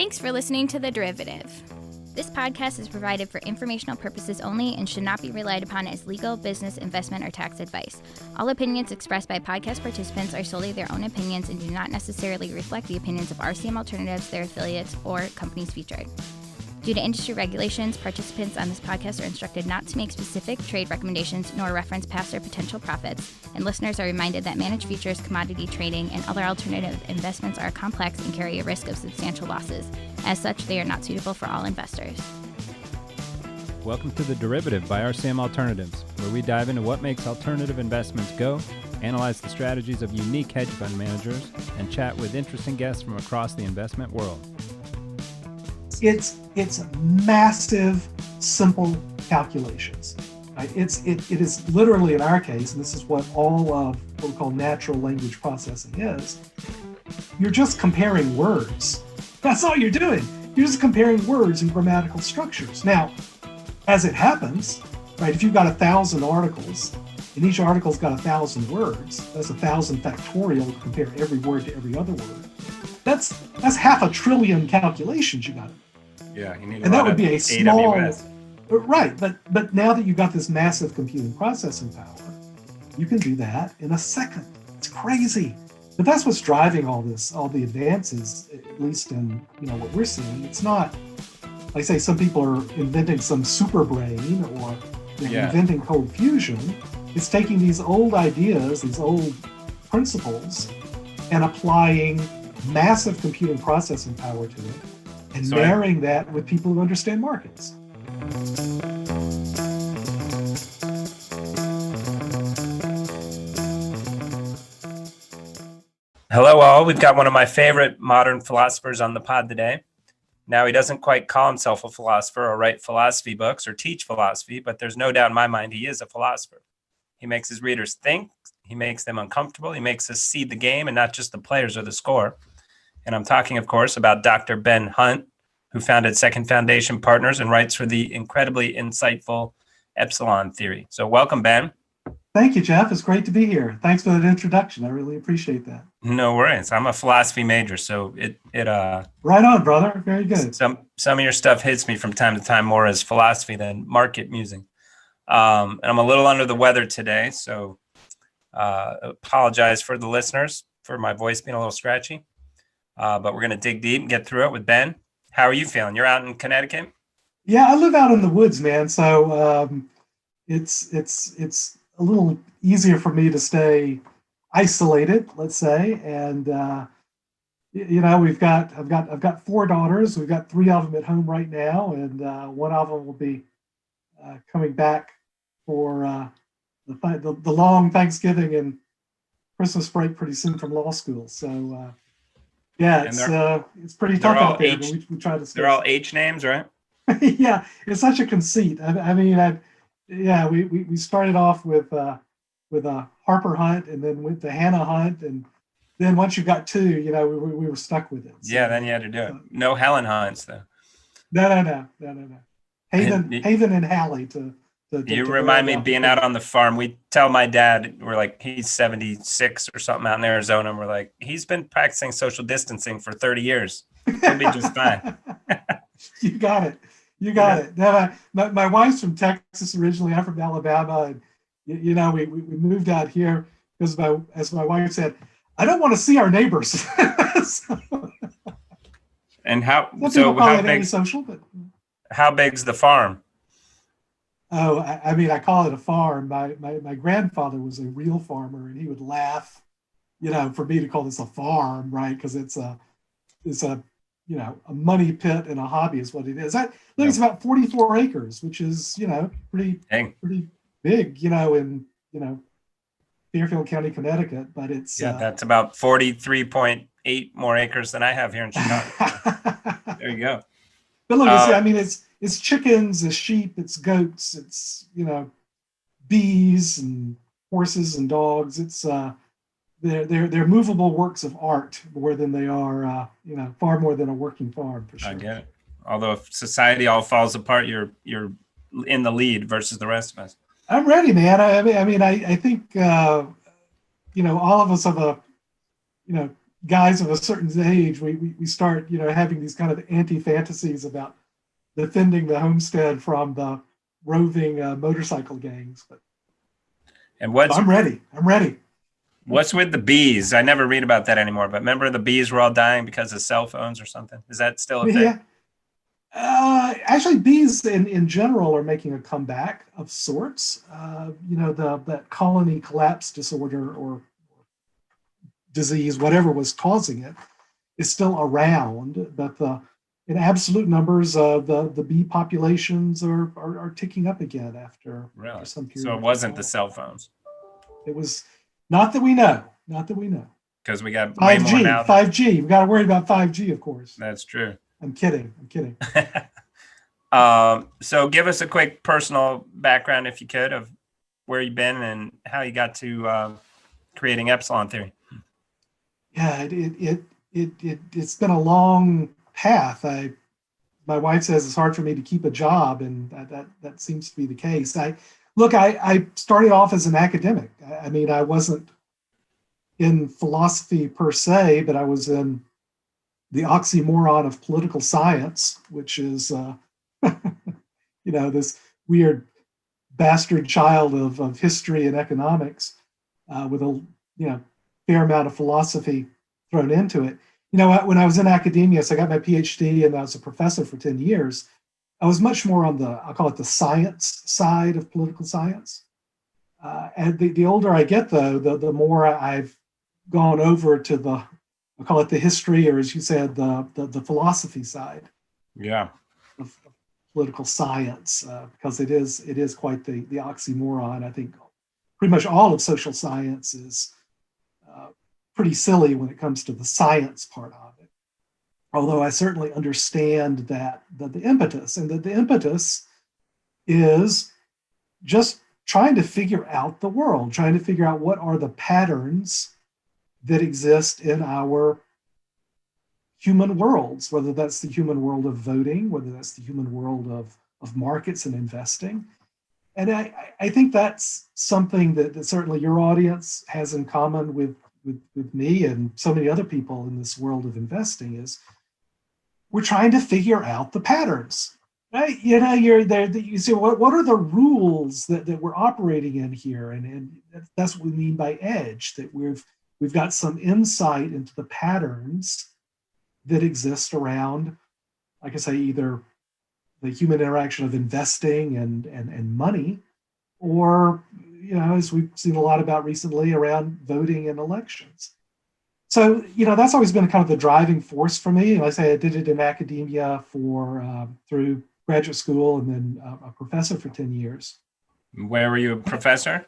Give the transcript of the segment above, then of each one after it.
Thanks for listening to The Derivative. This podcast is provided for informational purposes only and should not be relied upon as legal, business, investment, or tax advice. All opinions expressed by podcast participants are solely their own opinions and do not necessarily reflect the opinions of RCM Alternatives, their affiliates, or companies featured. Due to industry regulations, participants on this podcast are instructed not to make specific trade recommendations nor reference past or potential profits, and listeners are reminded that managed futures, commodity trading, and other alternative investments are complex and carry a risk of substantial losses. As such, they are not suitable for all investors. Welcome to The Derivative by RCM Alternatives, where we dive into what makes alternative investments go, analyze the strategies of unique hedge fund managers, and chat with interesting guests from across the investment world. It's massive, simple calculations. Right? It is literally, in our case, and this is what all of what we call natural language processing is, you're just comparing words. That's all you're doing. You're just comparing words and grammatical structures. Now, as it happens, right, if you've got 1,000 articles, and each article's got 1,000 words, that's 1,000 factorial to compare every word to every other word. That's 500 billion calculations you got to do. Yeah, you need and that would be a small, AWS. Right? But now that you've got this massive computing processing power, you can do that in a second. It's crazy, but that's what's driving all the advances, at least in what we're seeing. It's not like, say, some people are inventing some super brain or inventing cold fusion. It's taking these old ideas, these old principles, and applying massive computing processing power to it, and marrying that with people who understand markets. Hello all, we've got one of my favorite modern philosophers on the pod today. Now, he doesn't quite call himself a philosopher or write philosophy books or teach philosophy, but there's no doubt in my mind he is a philosopher. He makes his readers think, he makes them uncomfortable, he makes us see the game and not just the players or the score. And I'm talking, of course, about Dr. Ben Hunt, who founded Second Foundation Partners and writes for the incredibly insightful Epsilon Theory. So welcome, Ben. Thank you, Jeff. It's great to be here. Thanks for that introduction. I really appreciate that. No worries. I'm a philosophy major, so it right on, brother. Very good. Some of your stuff hits me from time to time more as philosophy than market musing. And I'm a little under the weather today, so apologize for the listeners for my voice being a little scratchy. But we're going to dig deep and get through it with Ben. How are you feeling? You're out in Connecticut? Yeah, I live out in the woods, man. So it's a little easier for me to stay isolated, let's say. And I've got 4 daughters. We've got 3 of them at home right now, and one of them will be coming back for the long Thanksgiving and Christmas break pretty soon from law school. So. It's pretty tough out there. But we try to. They're all H names, right? Yeah, it's such a conceit. We started off with a Harper Hunt, and then went to Hannah Hunt, and then once you got 2, we were stuck with it. So, then you had to do it. No Helen Hunts though. No. Haven and Hallie to you remind me of being out on the farm. We tell my dad, we're like, he's 76 or something out in Arizona. And we're like, he's been practicing social distancing for 30 years. He'll be just fine. You got it. Now, my wife's from Texas originally. I'm from Alabama. And, we moved out here because, as my wife said, I don't want to see our neighbors. And how big's the farm? Oh, I call it a farm. My grandfather was a real farmer, and he would laugh, for me to call this a farm, right? Because it's a money pit and a hobby is what it is. I think it's about 44 acres, which is, pretty big, in Fairfield County, Connecticut. But it's that's about 43.8 more acres than I have here in Chicago. There you go. But look, it's chickens, it's sheep, it's goats, it's bees and horses and dogs. It's they're movable works of art more than they are far more than a working farm, for sure. I get it. Although if society all falls apart, you're in the lead versus the rest of us. I'm ready, man. I think all of us have a guys of a certain age, we start, having these kind of anti-fantasies about defending the homestead from the roving motorcycle gangs. But And I'm ready. what's with the bees? I never read about that anymore. But remember, the bees were all dying because of cell phones or something. Is that still a thing? Yeah. Actually, bees in general are making a comeback of sorts. That colony collapse disorder or disease, whatever was causing it, is still around. But in absolute numbers, the bee populations are ticking up again after some period. So it wasn't the cell phones. It was not that we know. Because we got 5G. way more now. 5G. We got to worry about 5G, of course. That's true. I'm kidding. So give us a quick personal background, if you could, of where you've been and how you got to creating Epsilon Theory. Yeah, it's been a long path. My wife says it's hard for me to keep a job, and that seems to be the case. I started off as an academic. I mean, I wasn't in philosophy per se, but I was in the oxymoron of political science, which is, this weird bastard child of history and economics with a, fair amount of philosophy thrown into it. When I was in academia, so I got my PhD and I was a professor for 10 years, I was much more on I'll call it the science side of political science. And the older I get, though, the more I've gone over to I'll call it the history, or as you said, the philosophy side. Yeah. Of political science, because it is quite the oxymoron. I think pretty much all of social science is pretty silly when it comes to the science part of it. Although I certainly understand that the impetus is just trying to figure out the world, trying to figure out what are the patterns that exist in our human worlds, whether that's the human world of voting, whether that's the human world of markets and investing. And I think that's something that certainly your audience has in common with me and so many other people in this world of investing, is we're trying to figure out the patterns, right? You're there, you see what are the rules that we're operating in here, and that's what we mean by edge, that we've got some insight into the patterns that exist around, like I say, either the human interaction of investing and money, or as we've seen a lot about recently, around voting and elections. So that's always been kind of the driving force for me. Like I say, I did it in academia through graduate school, and then a professor for 10 years. Where were you a professor?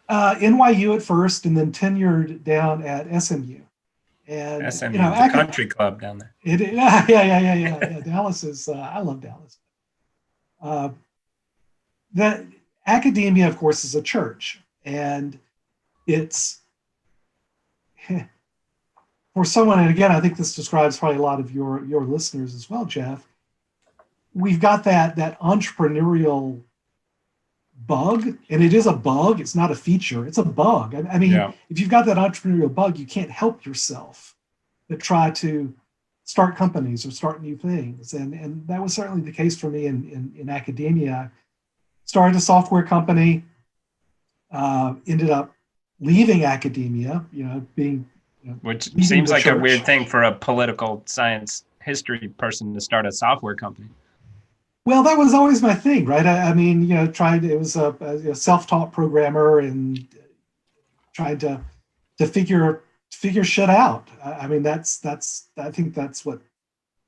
NYU at first, and then tenured down at SMU. And SMU, the country club down there. Yeah. Dallas is. I love Dallas. That academia, of course, is a church, and it's for someone. And again, I think this describes probably a lot of your listeners as well, Jeff. We've got that entrepreneurial bug, and it is a bug. It's not a feature. It's a bug. I mean, If you've got that entrepreneurial bug, you can't help yourself but try to start companies or start new things. And that was certainly the case for me in academia. I started a software company, ended up leaving academia, being which seems like a weird thing for a political science history person to start a software company. Well, that was always my thing, right? It was a self-taught programmer and trying to figure shit out. I think that's what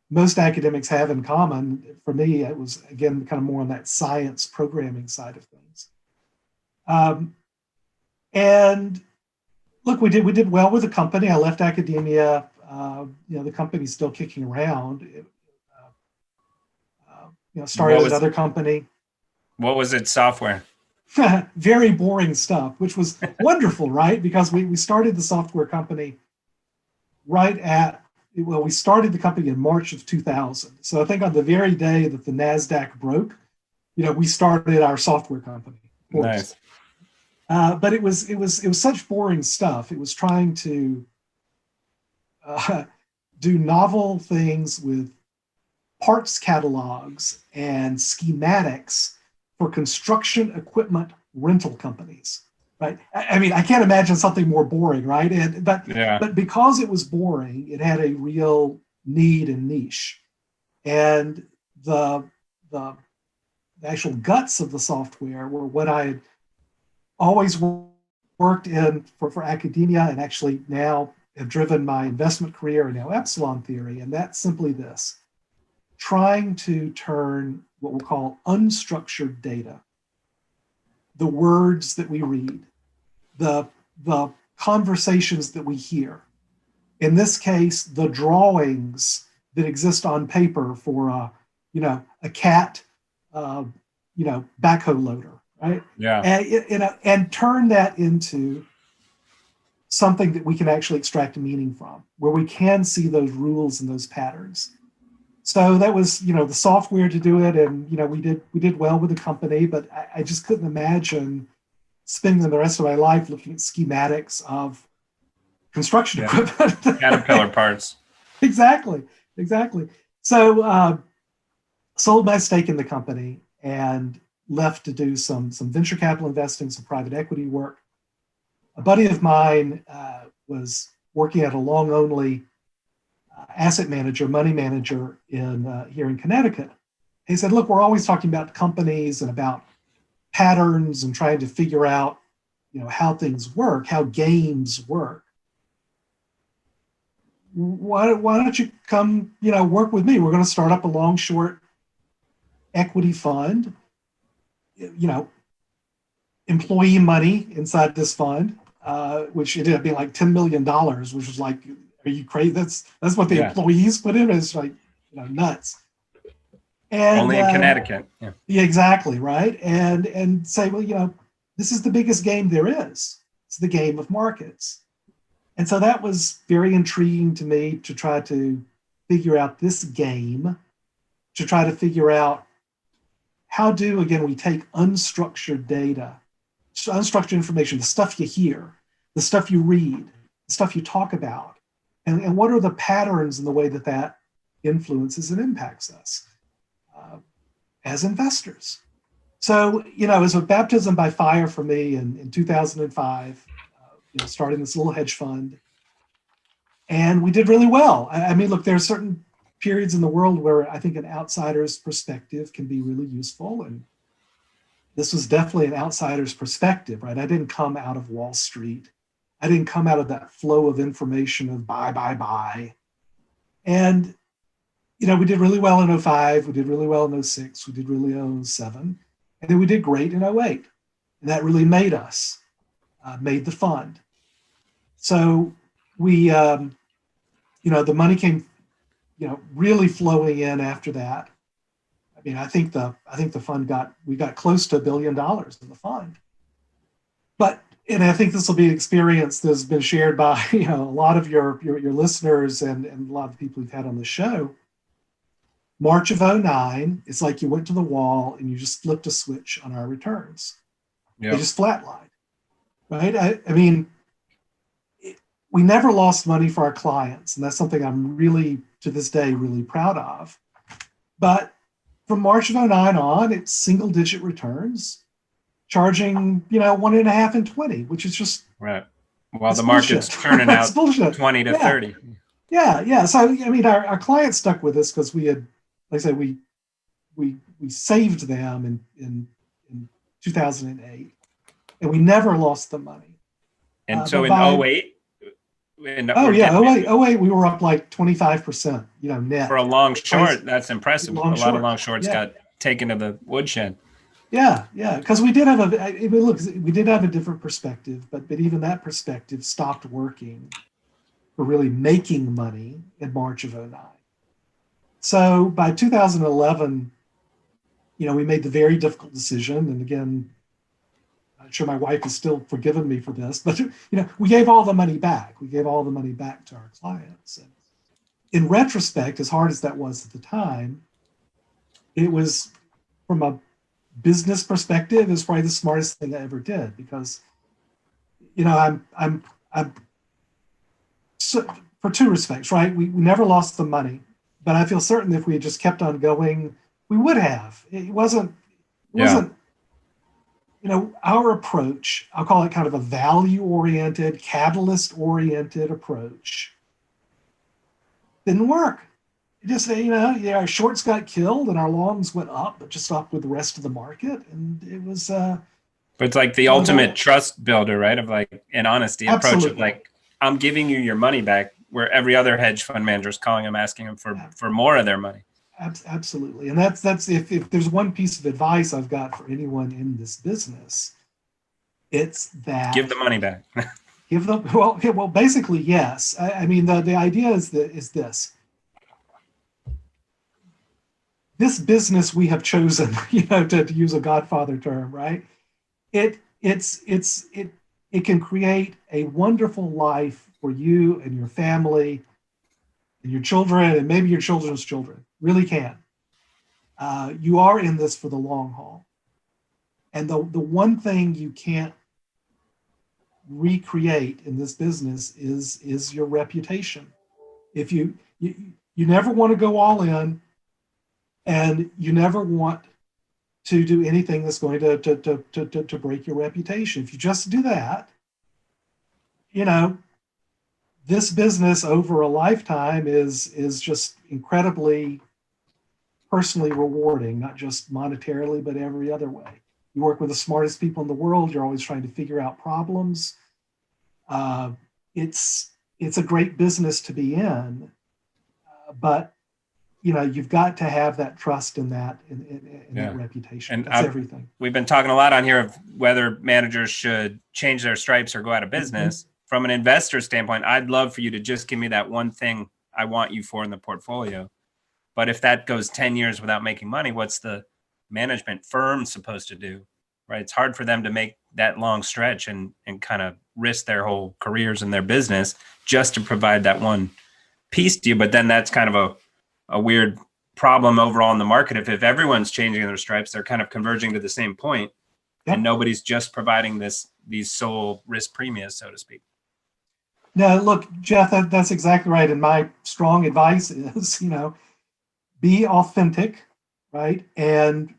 most academics have in common. For me, it was, again, kind of more on that science programming side of things. And look, we did well with the company. I left academia. The company's still kicking around. Started another company. What was its software? Very boring stuff, which was wonderful, right? Because we started the software company we started the company in March of 2000. So I think on the very day that the NASDAQ broke, we started our software company. Nice. But it was such boring stuff. It was trying to do novel things with parts catalogs and schematics for construction equipment rental companies, right? I mean, I can't imagine something more boring, right? But because it was boring, it had a real need and niche. And the actual guts of the software were what I had always worked in for academia, and actually now have driven my investment career and now Epsilon Theory. And that's simply this: trying to turn what we'll call unstructured data, the words that we read, the conversations that we hear, in this case, the drawings that exist on paper for a cat, backhoe loader, right? Yeah. And turn that into something that we can actually extract meaning from, where we can see those rules and those patterns. So that was, the software to do it, and we did well with the company, but I just couldn't imagine spending the rest of my life looking at schematics of construction equipment. Caterpillar parts. Exactly. So sold my stake in the company and left to do some venture capital investing, some private equity work. A buddy of mine was working at a long-only asset manager, money manager here in Connecticut. He said, look, we're always talking about companies and about patterns and trying to figure out, how things work, how games work. Why don't you come, work with me? We're going to start up a long-short equity fund, employee money inside this fund, which ended up being like $10 million, which was like, are you crazy? That's what the employees put in. It's like, nuts. And only in Connecticut. Yeah, exactly, right. And say, well, this is the biggest game there is. It's the game of markets. And so that was very intriguing to me, to try to figure out this game, to try to figure out how we take unstructured data, unstructured information, the stuff you hear, the stuff you read, the stuff you talk about, and what are the patterns in the way that influences and impacts us as investors. So, it was a baptism by fire for me in 2005, starting this little hedge fund. And we did really well. I mean, look, there are certain periods in the world where I think an outsider's perspective can be really useful. And this was definitely an outsider's perspective, right? I didn't come out of Wall Street. I didn't come out of that flow of information of buy. And, we did really well in 05. We did really well in 06. We did really well in 07. And then we did great in 08. And that really made us, made the fund. So we, the money came, really flowing in after that. I mean, I think the fund we got close to $1 billion in the fund. And I think this will be an experience that's been shared by, a lot of your listeners and a lot of the people we've had on the show. March of 09, it's like you went to the wall and you just flipped a switch on our returns. Yep. They just flatlined, right? I mean, we never lost money for our clients, and that's something I'm really, to this day, really proud of. But from March of 09 on, it's single-digit returns, charging, 1.5 and 20, which is just right. While the market's turning out 20 to 30. Yeah. So I mean, our clients stuck with us because we had, like I said, we saved them in 2008, and we never lost the money. And so in 08. 08, we were up like 25%, net. For a long short, that's impressive. A lot of long shorts got taken to the woodshed. Yeah, because we did have a different perspective, but even that perspective stopped working for really making money in March of 09. So by 2011, we made the very difficult decision, and again, I'm sure my wife is still forgiving me for this, but we gave all the money back. We gave all the money back to our clients. And in retrospect, as hard as that was at the time, it was, from a business perspective, is probably the smartest thing I ever did, because I'm so, for two respects, right? We never lost the money, but I feel certain if we had just kept on going, we would have. It wasn't, our approach, I'll call it kind of a value-oriented, catalyst-oriented approach, didn't work. It just, our shorts got killed and our longs went up, but just up with the rest of the market. And it was... but it's like the ultimate trust builder, right? Of like an honesty approach of like, I'm giving you your money back, where every other hedge fund manager is calling them, asking them for more of their money. Absolutely. And that's if there's one piece of advice I've got for anyone in this business, it's that give the money back. well, basically, yes. I mean, the idea is this. This business we have chosen, to use a Godfather term, right? It can create a wonderful life for you and your family and your children and maybe your children's children. Really can. You are in this for the long haul. And the one thing you can't recreate in this business is your reputation. If you never want to go all in, and you never want to do anything that's going to break your reputation. If you just do that, this business over a lifetime is just incredibly personally rewarding, not just monetarily, but every other way. You work with the smartest people in the world. You're always trying to figure out problems. It's a great business to be in, but you've got to have that trust in that that reputation. And that's everything. We've been talking a lot on here of whether managers should change their stripes or go out of business. Mm-hmm. From an investor standpoint, I'd love for you to just give me that one thing I want you for in the portfolio. But if that goes 10 years without making money, what's the management firm supposed to do? Right? It's hard for them to make that long stretch and kind of risk their whole careers and their business just to provide that one piece to you. But then that's kind of a weird problem overall in the market. If everyone's changing their stripes, they're kind of converging to the same point, and nobody's just providing these sole risk premiums, so to speak. No, look, Jeff, that's exactly right. And my strong advice is, be authentic, right? And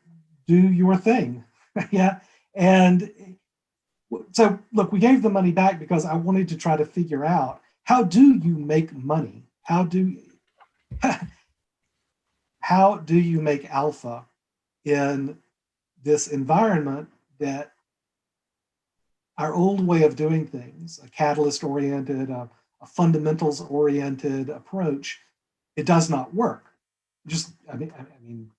do your thing. Yeah. And so, look, we gave the money back because I wanted to try to figure out, how do you make money? How do you make alpha in this environment that our old way of doing things, a catalyst-oriented, a fundamentals-oriented approach, it does not work. I mean,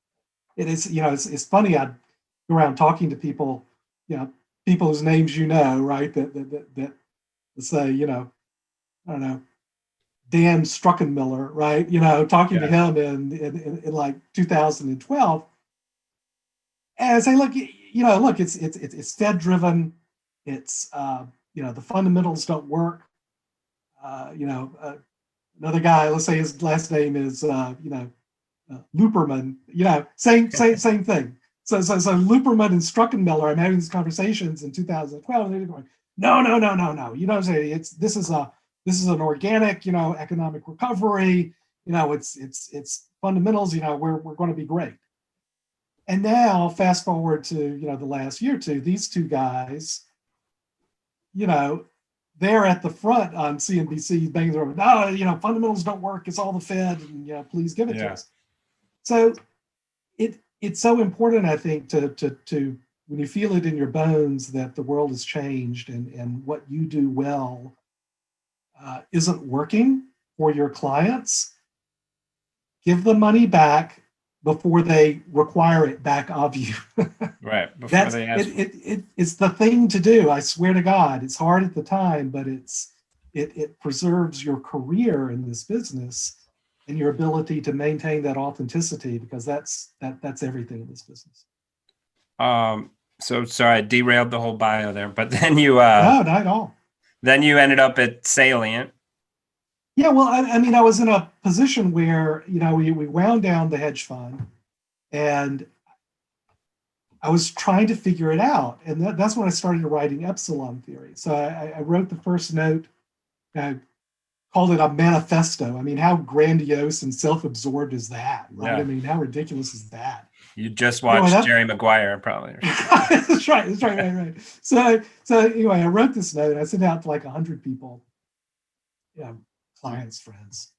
it is. It's funny. I go around talking to people, people whose names right? That say, I don't know, Dan Struckenmiller, right? Talking to him in like 2012, and I say, look, it's Fed driven. It's the fundamentals don't work. Another guy, let's say his last name is Luperman. Same thing. So Luperman and Struckenmiller, I'm having these conversations in 2012, and they're going, no. This is an organic, economic recovery. It's fundamentals. We're going to be great. And now, fast forward to the last year or two, these two guys, they're at the front on CNBC banging the drum. No, fundamentals don't work. It's all the Fed, and please give it to us. So it's so important, I think, to when you feel it in your bones that the world has changed and what you do well isn't working for your clients, give the money back before they require it back of you. Right. Before they ask. It's the thing to do. I swear to God, it's hard at the time, but it preserves your career in this business and your ability to maintain that authenticity, because that's everything in this business. So sorry, I derailed the whole bio there, but then you no, not at all. Then you ended up at Salient. Yeah, well, I was in a position where, we wound down the hedge fund, and I was trying to figure it out. And that's when I started writing Epsilon Theory. So I wrote the first note called it a manifesto. I mean, how grandiose and self-absorbed is that, right? Yeah. I mean, how ridiculous is that? You just watched Jerry Maguire, probably. That's right. So anyway, I wrote this note. I sent it out to like 100 people, clients, friends.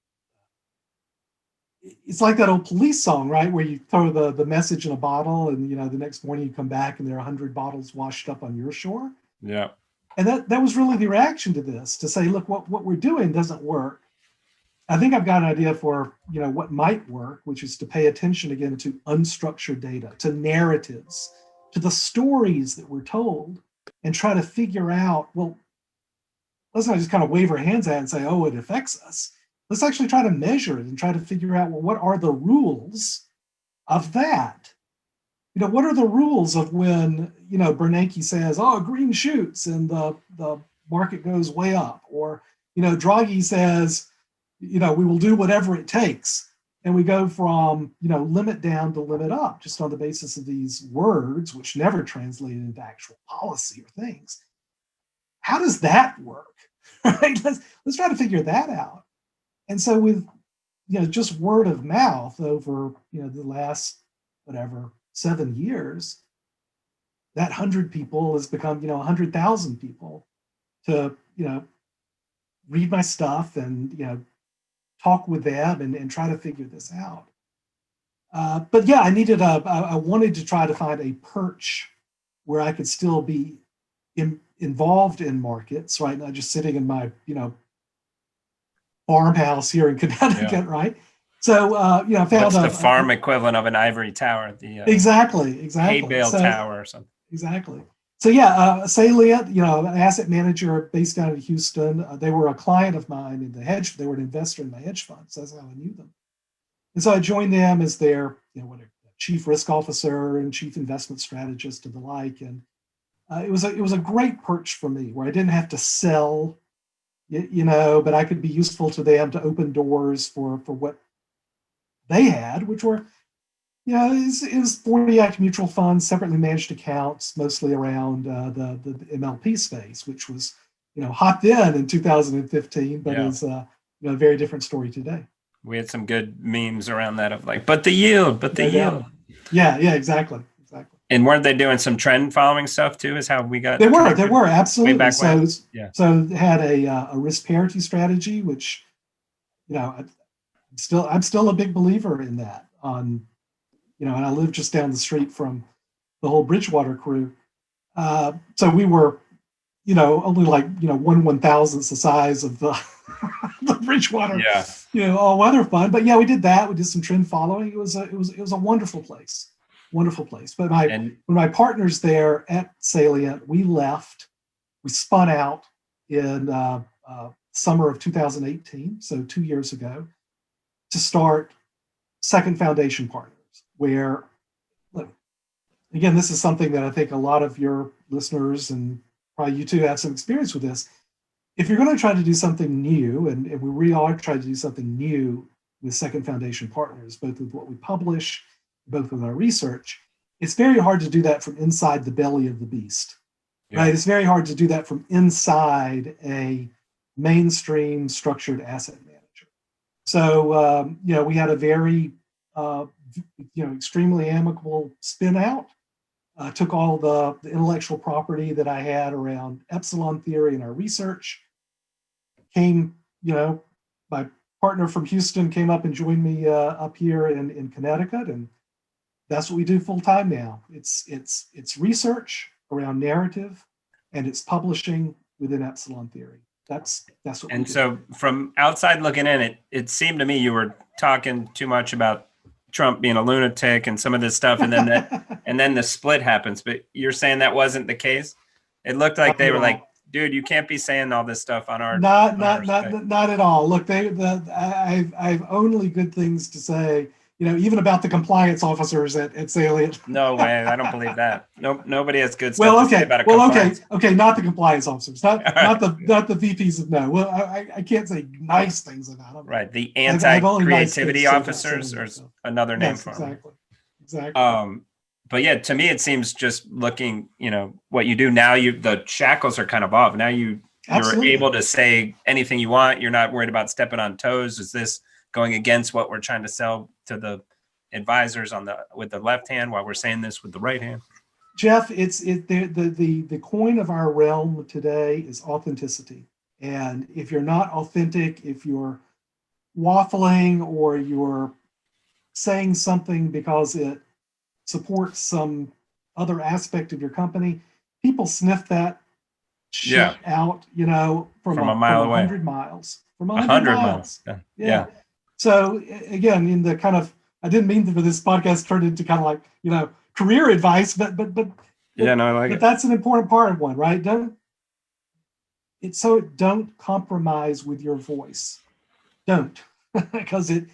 It's like that old Police song, right? Where you throw the message in a bottle, and the next morning you come back and there are 100 bottles washed up on your shore. Yeah. And that was really the reaction to this, to say, look, what we're doing doesn't work. I think I've got an idea for what might work, which is to pay attention again to unstructured data, to narratives, to the stories that we're told, and try to figure out, well, let's not just kind of wave our hands at it and say, oh, it affects us. Let's actually try to measure it and try to figure out, well, what are the rules of that? What are the rules of when, Bernanke says, oh, green shoots and the market goes way up, or, Draghi says, we will do whatever it takes. And we go from, limit down to limit up, just on the basis of these words, which never translated into actual policy or things. How does that work? Right? Let's try to figure that out. And so with, just word of mouth over, the last, 7 years, that 100 people has become, 100,000 people to, read my stuff and, talk with them and try to figure this out. But yeah, I wanted to try to find a perch where I could still be involved in markets, right? Not just sitting in my, farmhouse here in Connecticut, right? So, I found What's the farm equivalent of an ivory tower? The exactly. hay bale tower or something. Exactly. So yeah, Salient, an asset manager based down in Houston. They were a client of mine in the hedge. They were an investor in my hedge fund. So that's how I knew them. And so I joined them as their, chief risk officer and chief investment strategist and the like. And it was a great perch for me, where I didn't have to sell, but I could be useful to them to open doors for what they had, which were, is 40 Act mutual funds, separately managed accounts, mostly around the MLP space, which was, hot then in 2015, but is a very different story today. We had some good memes around that of like, but the yield. Yeah, exactly. And weren't they doing some trend following stuff too? Is how we got. They were absolutely. Way back when. So had a risk parity strategy, which, I'm still a big believer in that. And I live just down the street from the whole Bridgewater crew. So we were, only like, 1/1000th the size of the Bridgewater, all weather fund. But yeah, we did that. We did some trend following. It was a wonderful place. But when my partners there at Salient, we left, we spun out in summer of 2018, so 2 years ago, to start Second Foundation Partners, where, look, again, this is something that I think a lot of your listeners, and probably you too, have some experience with this. If you're going to try to do something new, and we really are trying to do something new with Second Foundation Partners, both with what we publish, both with our research, it's very hard to do that from inside the belly of the beast, right? It's very hard to do that from inside a mainstream structured asset manager. So, we had a very, extremely amicable spin out. Took all the intellectual property that I had around Epsilon Theory and our research. My partner from Houston came up and joined me up here in Connecticut, and that's what we do full time now. It's research around narrative, and it's publishing within Epsilon Theory. That's what. And so, from outside looking in, it seemed to me you were talking too much about Trump being a lunatic and some of this stuff, and then and then the split happens. But you're saying that wasn't the case. It looked like they were like, dude, you can't be saying all this stuff on our. Not at all. Look, I've only good things to say. Even about the compliance officers at Salient. No way, I don't believe that. Nope, nobody has good stuff to say about a compliance. Okay, not the compliance officers, not the VPs of no. Well, I can't say nice things about them. Right, the anti-creativity officers, or another name for them. Exactly. But yeah, to me, it seems just looking, what you do now, the shackles are kind of off. Now you Absolutely. able to say anything you want. You're not worried about stepping on toes. Is this going against what we're trying to sell to the advisors with the left hand while we're saying this with the right hand? Jeff, the coin of our realm today is authenticity. And if you're not authentic, if you're waffling or you're saying something because it supports some other aspect of your company, people sniff that shit out, from a mile away. 100 miles. From 100 miles. Yeah. So again, in the kind of, I didn't mean for this podcast turned into kind of like, career advice, but I like it. That's an important part of one, right? Don't compromise with your voice. Don't, because you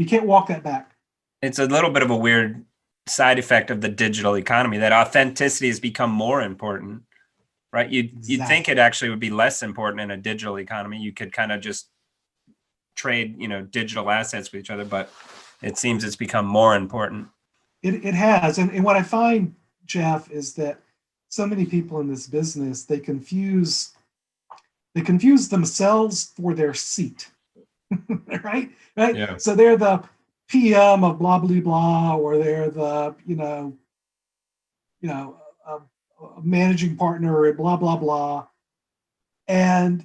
can't walk that back. It's a little bit of a weird side effect of the digital economy that authenticity has become more important, right? You'd think it actually would be less important in a digital economy. You could kind of just trade, digital assets with each other, but it seems it's become more important. It has. And what I find, Jeff, is that so many people in this business, they confuse themselves for their seat, right? Yeah. So they're the PM of blah, blah, blah, or they're the, a managing partner at blah, blah, blah. And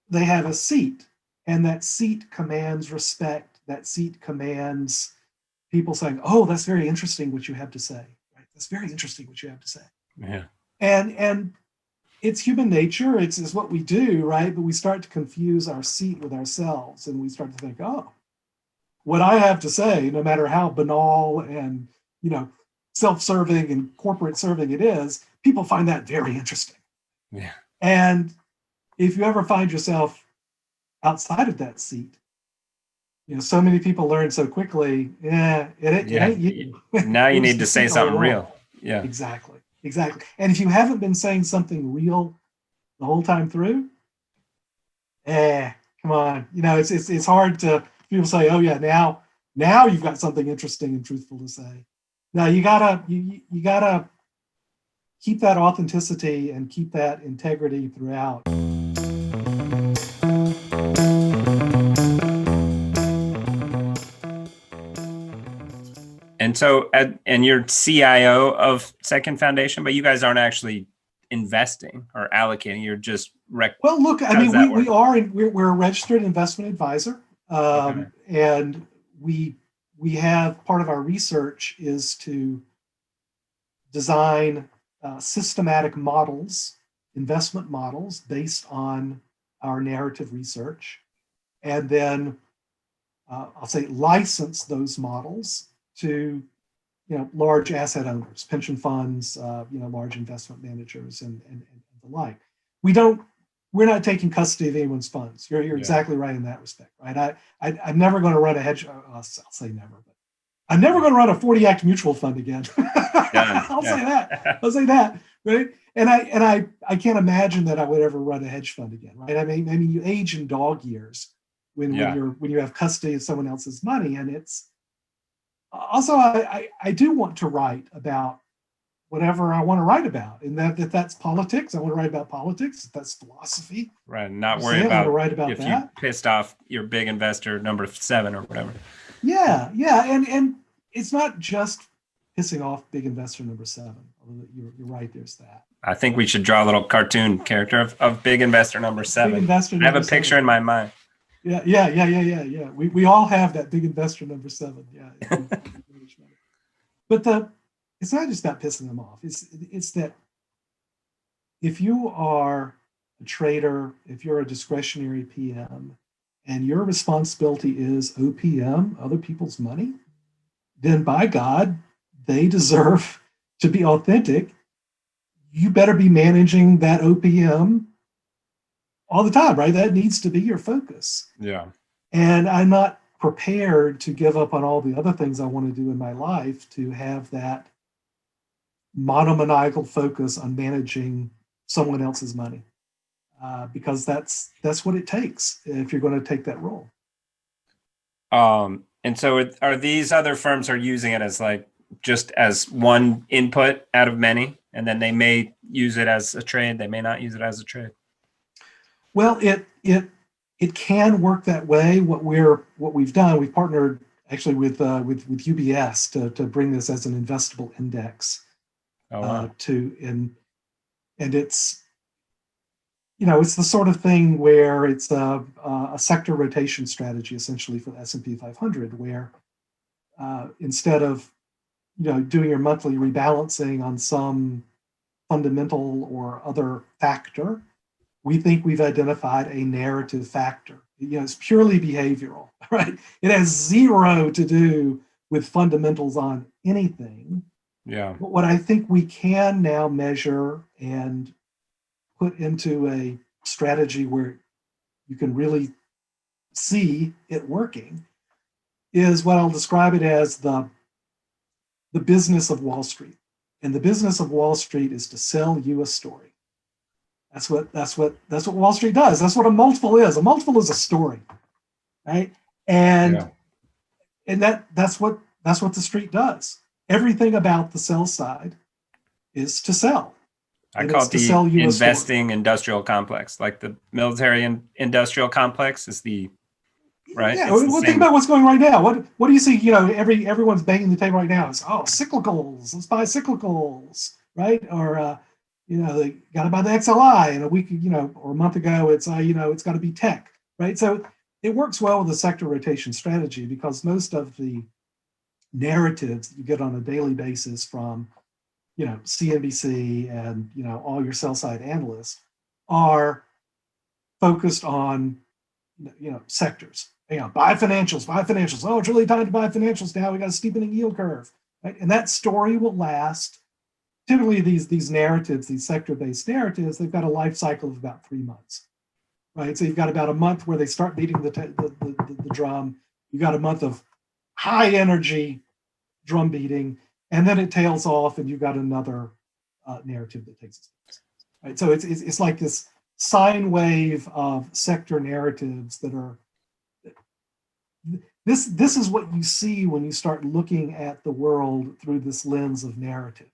they have a seat, and that seat commands respect. That seat commands people saying, "Oh, that's very interesting what you have to say." Right? That's very interesting what you have to say. Yeah. And it's human nature. It's what we do, right? But we start to confuse our seat with ourselves, and we start to think, "Oh, what I have to say, no matter how banal and self-serving and corporate serving it is, people find that very interesting." Yeah. And if you ever find yourself outside of that seat, so many people learn so quickly. It ain't you. Now you need to say something real. Yeah, exactly. And if you haven't been saying something real the whole time through, come on. It's hard to people say, "Oh yeah, now you've got something interesting and truthful to say." Now you gotta keep that authenticity and keep that integrity throughout. And so, and you're CIO of Second Foundation, but you guys aren't actually investing or allocating. You're just well, look, I mean, we're a registered investment advisor, and we have part of our research is to design systematic models, investment models based on our narrative research, and then I'll say license those models to large asset owners, pension funds, large investment managers, and the like. We're not taking custody of anyone's funds. You're exactly right in that respect, right? I'm never going to run a hedge. I'll say never, but I'm never going to run a 40 Act mutual fund again. I'll say that, right? And I can't imagine that I would ever run a hedge fund again, right? I mean, you age in dog years when you have custody of someone else's money, and it's also I do want to write about whatever I want to write about, and if that's politics, I want to write about politics. If that's philosophy, right? Not worried about if that. You pissed off your big investor number 7 or whatever. Yeah, and it's not just pissing off big investor number 7. You're right. There's that. I think we should draw a little cartoon character of big investor number 7. Big investor I have a picture 7. in my mind. Yeah. We all have that big investor number 7. Yeah. But it's not just about pissing them off. It's that if you are a trader, if you're a discretionary PM, and your responsibility is OPM, other people's money, then by God, they deserve to be authentic. You better be managing that OPM all the time, right? That needs to be your focus. Yeah. And I'm not prepared to give up on all the other things I want to do in my life to have that monomaniacal focus on managing someone else's money, because that's what it takes if you're going to take that role. And so are these other firms are using it as just as one input out of many, and then they may use it as a trade, they may not use it as a trade? Well, it can work that way. What we've done, we've partnered actually with UBS to bring this as an investable index. Oh, wow. And it's it's the sort of thing where it's a sector rotation strategy essentially for the S&P 500, where instead of doing your monthly rebalancing on some fundamental or other factor, we think we've identified a narrative factor. It's purely behavioral, right? It has zero to do with fundamentals on anything. Yeah. But what I think we can now measure and put into a strategy where you can really see it working is what I'll describe it as the business of Wall Street. And the business of Wall Street is to sell you a story. That's what Wall Street does. That's what a multiple is. A multiple is a story, right? And that's what the street does. Everything about the sell side is to sell. I call it the investing industrial complex, like the military and industrial complex is the right. Yeah, well, think about what's going right now. What do you see? Everyone's banging the table right now. It's cyclicals. Let's buy cyclicals, right? Or they got to buy the XLI. And a week, or a month ago, it's it's got to be tech, right? So it works well with the sector rotation strategy because most of the narratives that you get on a daily basis from CNBC and all your sell side analysts are focused on sectors. Buy financials. Oh, it's really time to buy financials now. We got a steepening yield curve, right? And that story will last. Typically, these narratives, these sector-based narratives, they've got a life cycle of about 3 months, right? So you've got about a month where they start beating the drum. You got a month of high energy drum beating, and then it tails off, and you've got another narrative that takes its place, right? So it's like this sine wave of sector narratives that are. This is what you see when you start looking at the world through this lens of narrative.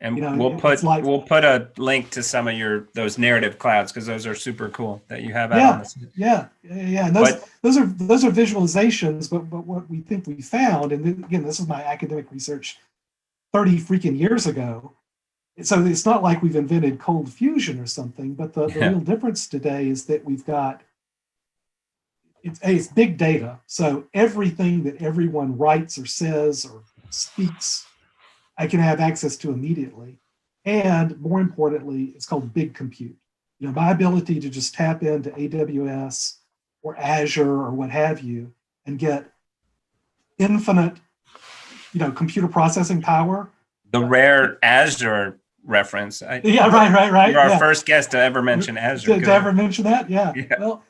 And we'll put a link to some of those narrative clouds because those are super cool that you have out on this. Yeah. And those are visualizations, but what we think we found, and again, this is my academic research 30 freaking years ago. So it's not like we've invented cold fusion or something, but the real difference today is that we've got it's big data. So everything that everyone writes or says or speaks, I can have access to immediately. And more importantly, it's called big compute. My ability to just tap into AWS or Azure or what have you and get infinite, computer processing power. The rare Azure reference. Right. You're our first guest to ever mention Azure. To ever mention that? Yeah. Well,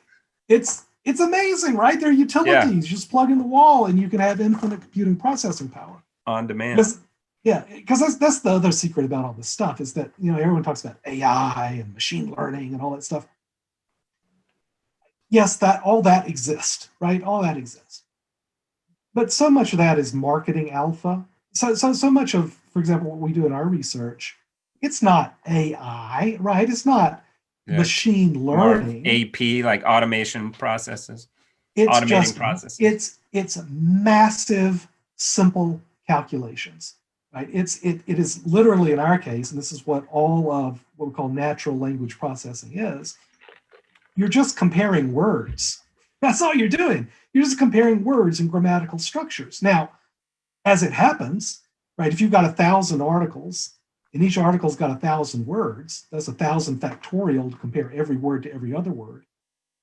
it's amazing, right? They're utilities. You just plug in the wall and you can have infinite computing processing power. On demand. Because that's the other secret about all this stuff is that, everyone talks about AI and machine learning and all that stuff. Yes, all that exists, right? All that exists. But so much of that is marketing alpha. So much of, for example, what we do in our research, it's not AI, right? It's not machine learning. AP, like automation processes. It's massive, simple calculations. Right? It is literally, in our case, and this is what all of what we call natural language processing is, you're just comparing words. That's all you're doing. You're just comparing words and grammatical structures. Now, as it happens, right, if you've got 1,000 articles, and each article's got 1,000 words, that's 1,000 factorial to compare every word to every other word.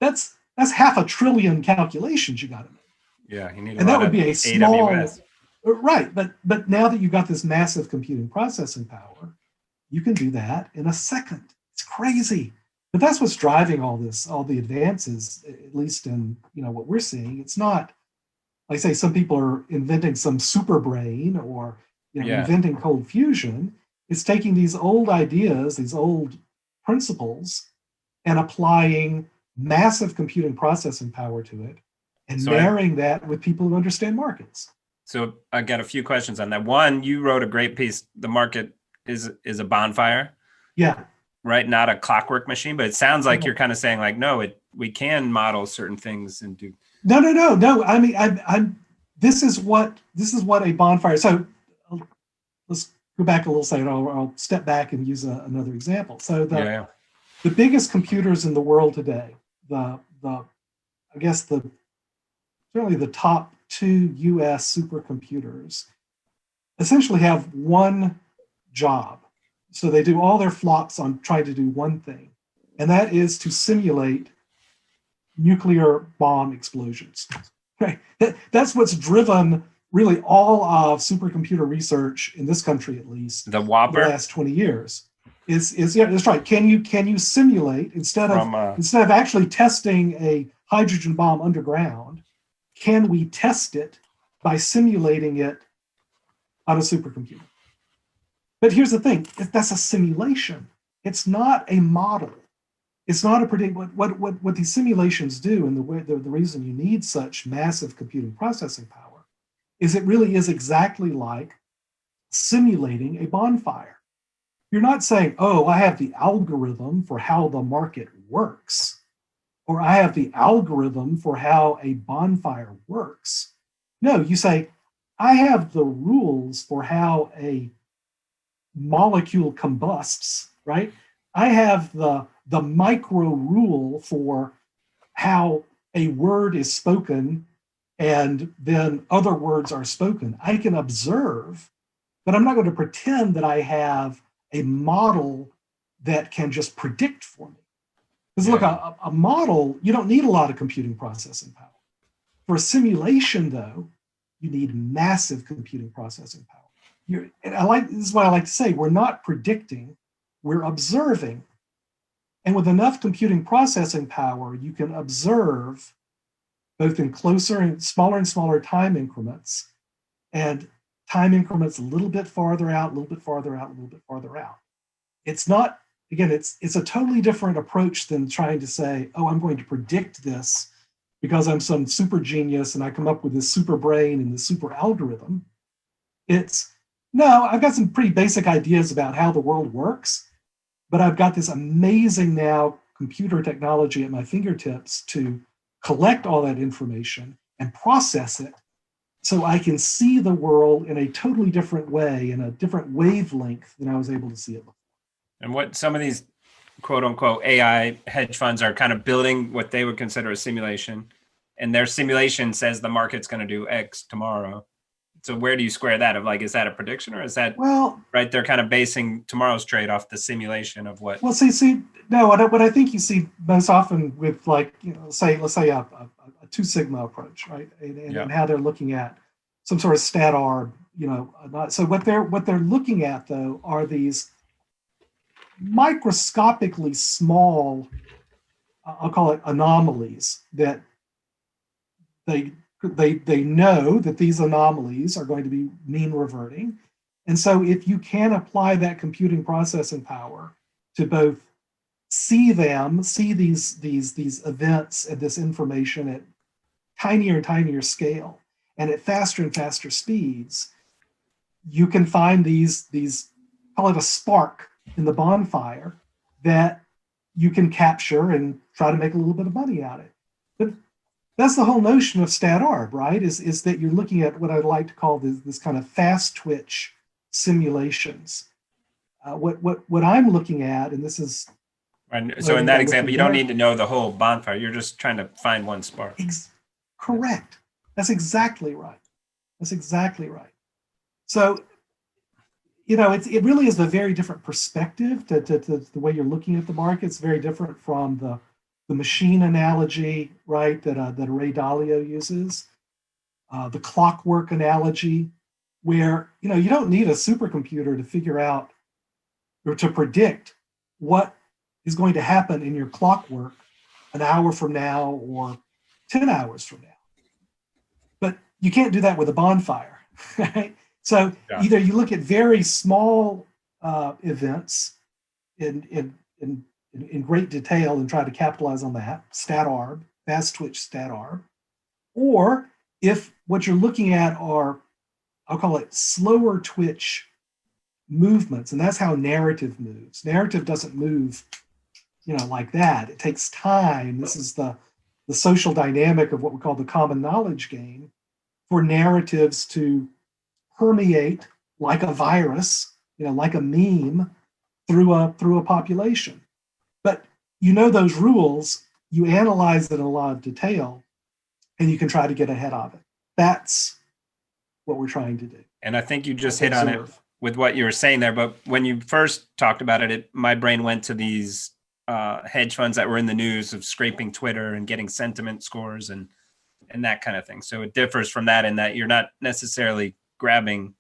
That's 500 billion calculations you got to make. Yeah, you need and that would be a small. AWS. Right, but now that you've got this massive computing processing power, you can do that in a second. It's crazy. But that's what's driving all the advances, at least in what we're seeing. It's not, like say, some people are inventing some super brain or inventing cold fusion. It's taking these old ideas, these old principles, and applying massive computing processing power to it and marrying that with people who understand markets. So I got a few questions on that. One, you wrote a great piece. The market is a bonfire. Yeah. right? Not a clockwork machine, but it sounds like you're kind of saying like, no, we can model certain things and do. No. I mean, I'm. This is what a bonfire. So let's go back a little second. I'll step back and use another example. So the biggest computers in the world today, I guess certainly the top 2 U.S. supercomputers, essentially have one job. So they do all their flops on trying to do one thing, and that is to simulate nuclear bomb explosions. Right? That's what's driven really all of supercomputer research in this country, at least the Whopper, the last 20 years. Is yeah, that's right. Can you simulate instead of actually testing a hydrogen bomb underground? Can we test it by simulating it on a supercomputer? But here's the thing: that's a simulation. It's not a model. It's not a predict. What these simulations do, and the reason you need such massive computing processing power, is it really is exactly like simulating a bonfire. You're not saying, oh, I have the algorithm for how the market works, or I have the algorithm for how a bonfire works. No, you say, I have the rules for how a molecule combusts, right? I have the micro rule for how a word is spoken and then other words are spoken. I can observe, but I'm not going to pretend that I have a model that can just predict for me. Because look, a model, you don't need a lot of computing processing power. For a simulation, though, you need massive computing processing power. This is why I like to say, we're not predicting, we're observing. And with enough computing processing power, you can observe both in closer and smaller time increments, and time increments a little bit farther out, a little bit farther out, a little bit farther out. It's not, again, it's a totally different approach than trying to say, oh, I'm going to predict this because I'm some super genius and I come up with this super brain and this super algorithm. It's, no, I've got some pretty basic ideas about how the world works, but I've got this amazing now computer technology at my fingertips to collect all that information and process it so I can see the world in a totally different way, in a different wavelength than I was able to see it before. And what some of these quote unquote AI hedge funds are kind of building what they would consider a simulation, and their simulation says the market's going to do X tomorrow. So where do you square that? Of like, is that a prediction, or is that right? They're kind of basing tomorrow's trade off the simulation of what? Well, no. What I think you see most often with, like, let's say a 2 sigma approach, right? And how they're looking at some sort of stat arb, So what they're looking at, though, are these microscopically small, I'll call it anomalies, that they know that these anomalies are going to be mean reverting. And so if you can apply that computing processing power to both see these events and this information at tinier and tinier scale and at faster and faster speeds, you can find these call it a spark in the bonfire that you can capture and try to make a little bit of money out of it. But that's the whole notion of stat arb, right? Is that you're looking at what I'd like to call this kind of fast twitch simulations. What I'm looking at, and this is so in that example, you don't need to know the whole bonfire. You're just trying to find one spark. Correct. That's exactly right. So, it really is a very different perspective to the way you're looking at the market. It's very different from the machine analogy, right, that Ray Dalio uses, the clockwork analogy, where you don't need a supercomputer to figure out or to predict what is going to happen in your clockwork an hour from now or 10 hours from now. But you can't do that with a bonfire, right? So either you look at very small events in great detail and try to capitalize on that, stat arb, fast twitch stat arb, or if what you're looking at are, I'll call it slower twitch movements, and that's how narrative moves. Narrative doesn't move, like that. It takes time. This is the social dynamic of what we call the common knowledge game, for narratives to permeate like a virus, like a meme through a population. But those rules, you analyze it in a lot of detail, and you can try to get ahead of it. That's what we're trying to do. And I think you just hit on it with what you were saying there. But when you first talked about it, my brain went to these hedge funds that were in the news of scraping Twitter and getting sentiment scores and that kind of thing. So it differs from that in that you're not necessarily grabbing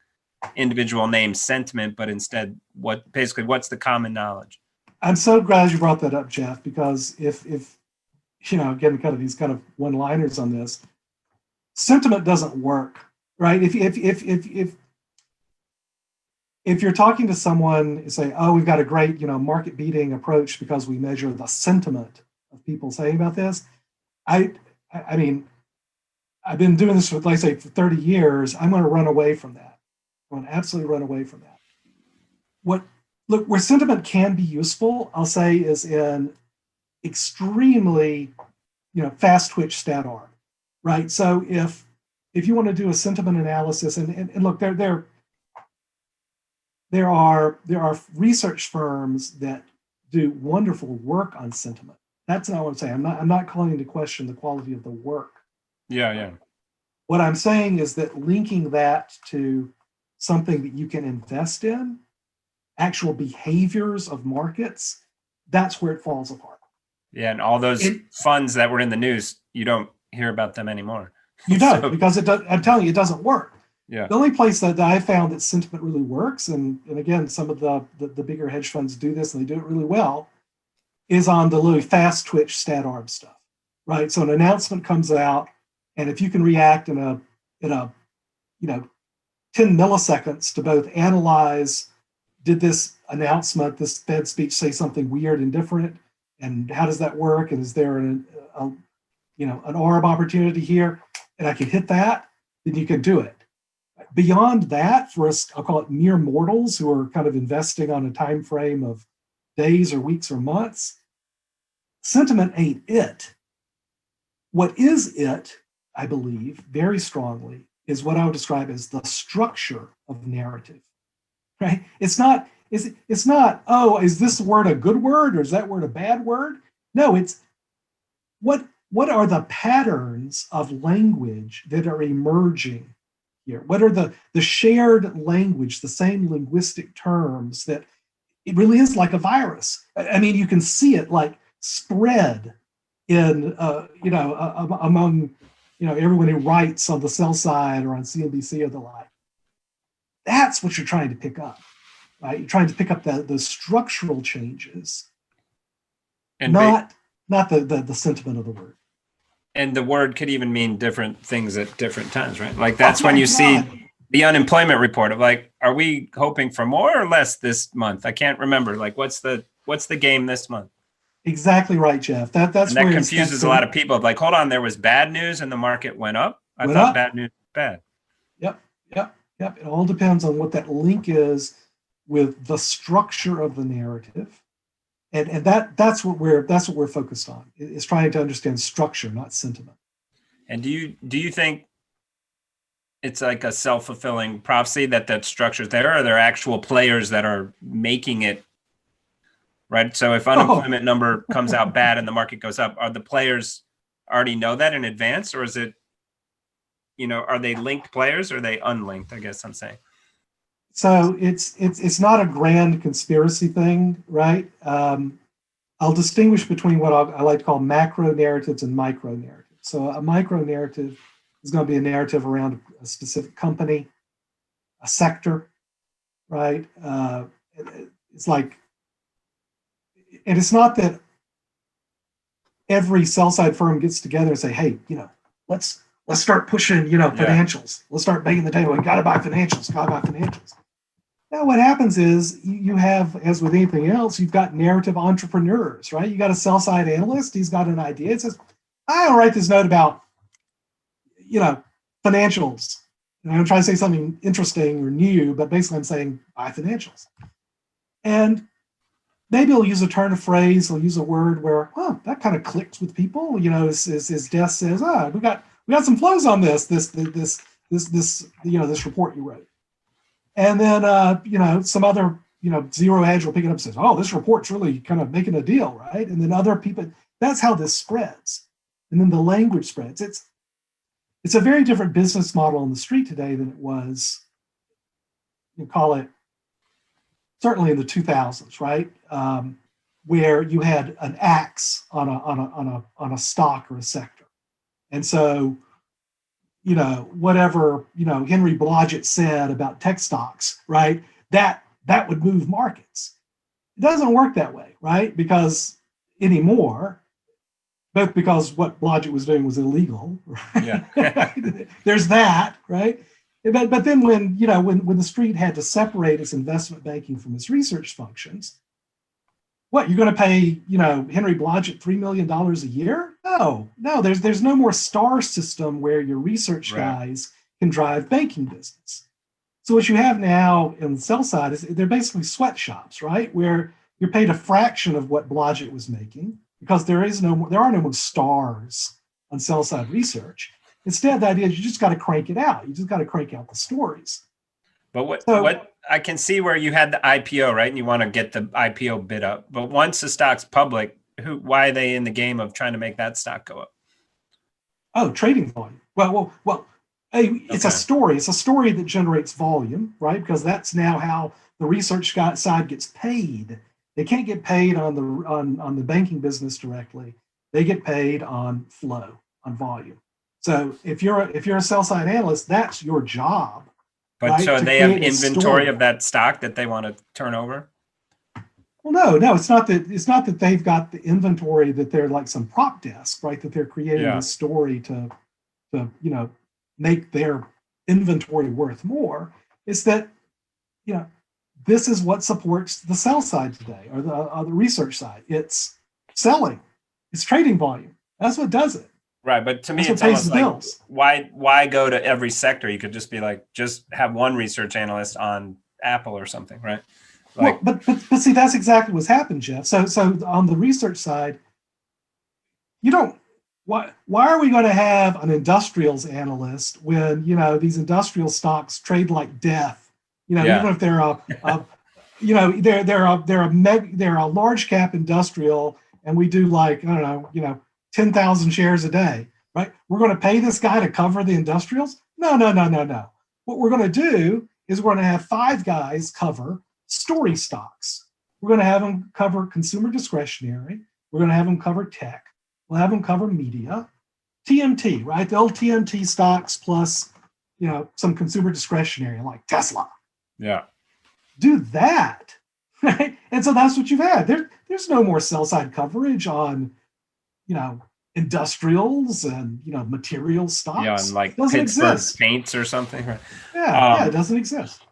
individual name sentiment, but instead what's the common knowledge? I'm so glad you brought that up, Jeff, because if again, kind of these kind of one-liners on this, sentiment doesn't work, right? If you're talking to someone and say, oh, we've got a great, market beating approach because we measure the sentiment of people saying about this. I mean, I've been doing this for 30 years. I'm going to run away from that. I'm going to absolutely run away from that. Where sentiment can be useful, I'll say, is in extremely, fast twitch stat arb, right? So if you want to do a sentiment analysis, and look, there are research firms that do wonderful work on sentiment. That's not what I'm saying. I'm not calling into question the quality of the work. Yeah. What I'm saying is that linking that to something that you can invest in, actual behaviors of markets, that's where it falls apart. Yeah, and all those funds that were in the news, you don't hear about them anymore. You don't, because I'm telling you, it doesn't work. Yeah. The only place that I found that sentiment really works, and again, some of the bigger hedge funds do this, and they do it really well, is on the really fast twitch stat arb stuff, right? So an announcement comes out, and if you can react in a 10 milliseconds to both analyze, did this announcement, this Fed speech, say something weird and different, and how does that work, and is there an ARB opportunity here, and I can hit that, then you can do it. Beyond that, for us, I'll call it mere mortals who are kind of investing on a time frame of days or weeks or months, sentiment ain't it. What is it, I believe, very strongly, is what I would describe as the structure of narrative, right? It's not, oh, is this word a good word or is that word a bad word? No, it's what are the patterns of language that are emerging here? What are the shared language, the same linguistic terms that it really is like a virus? I mean, you can see it like spread in, among, everyone who writes on the sell side or on CNBC or the like. That's what you're trying to pick up, right? You're trying to pick up the structural changes, and not the sentiment of the word. And the word could even mean different things at different times, right? Like that's when you see the unemployment report of like, are we hoping for more or less this month? I can't remember. Like, what's the game this month? Exactly right, Jeff. That confuses a lot of people. Like, hold on, there was bad news and the market went up. I thought bad news was bad. Yep. It all depends on what that link is with the structure of the narrative. And that's what we're focused on, is trying to understand structure, not sentiment. And do you think it's like a self-fulfilling prophecy that structure's there, or are there actual players that are making it right? So if unemployment number comes out bad and the market goes up, are the players already know that in advance, or is it, are they linked players or are they unlinked? I guess I'm saying. So it's not a grand conspiracy thing, right? I'll distinguish between what I like to call macro narratives and micro narratives. So a micro narrative is going to be a narrative around a specific company, a sector, right? It's like, and it's not that every sell-side firm gets together and say, hey, let's start pushing, financials. Let's start making the table. We got to buy financials. Now, what happens is you have, as with anything else, you've got narrative entrepreneurs, right? You got a sell-side analyst. He's got an idea. It says, I'll write this note about, financials. And I'm trying to say something interesting or new, but basically I'm saying buy financials. And maybe he'll use a turn of phrase, he'll use a word where, well, that kind of clicks with people. You know, his desk says, we got some flows on this report you wrote. And then some other, zero hedge will pick it up and says, oh, this report's really kind of making a deal, right? And then other people, that's how this spreads. And then the language spreads. It's a very different business model on the street today than it was, you call it, certainly in the 2000s, right? Where you had an axe on a stock or a sector. And so, whatever, Henry Blodgett said about tech stocks, right? That would move markets. It doesn't work that way, right? Because anymore, both because what Blodgett was doing was illegal, right? Yeah. There's that, right? But then when the street had to separate its investment banking from its research functions, what, you're going to pay, Henry Blodgett $3 million a year? No, there's no more star system where your research guys can drive banking business. So what you have now in the sell side is they're basically sweatshops, right? Where you're paid a fraction of what Blodgett was making because there are no more stars on sell side research. Instead, the idea is you just got to crank it out. You just got to crank out the stories. But what I can see where you had the IPO, right? And you want to get the IPO bid up. But once the stock's public, why are they in the game of trying to make that stock go up? Oh, trading volume. Well, it's a story. It's a story that generates volume, right? Because that's now how the research side gets paid. They can't get paid on the banking business directly. They get paid on flow, on volume. So if you're a sell side analyst, that's your job. But right, so they have inventory of that stock that they want to turn over? Well, no, it's not that they've got the inventory that they're like some prop desk, right? That they're creating this story to make their inventory worth more. It's that, this is what supports the sell side today, or the research side. It's selling, it's trading volume. That's what does it. Right, but to me, it's almost like, why go to every sector? You could just be like, just have one research analyst on Apple or something, right? Like, well, but see, that's exactly what's happened, Jeff. So on the research side, why are we going to have an industrials analyst when these industrial stocks trade like death? Even if they're they're a large cap industrial, and we do like 10,000 shares a day, right? We're going to pay this guy to cover the industrials? No. What we're going to do is we're going to have 5 guys cover story stocks. We're going to have them cover consumer discretionary. We're going to have them cover tech. We'll have them cover media, TMT, right? The old TMT stocks plus, some consumer discretionary like Tesla. Yeah. Do that, right? And so that's what you've had. There's no more sell side coverage on, industrials and material stocks. Yeah, and like doesn't Pittsburgh exist. Paints or something. Right? Yeah, it doesn't exist.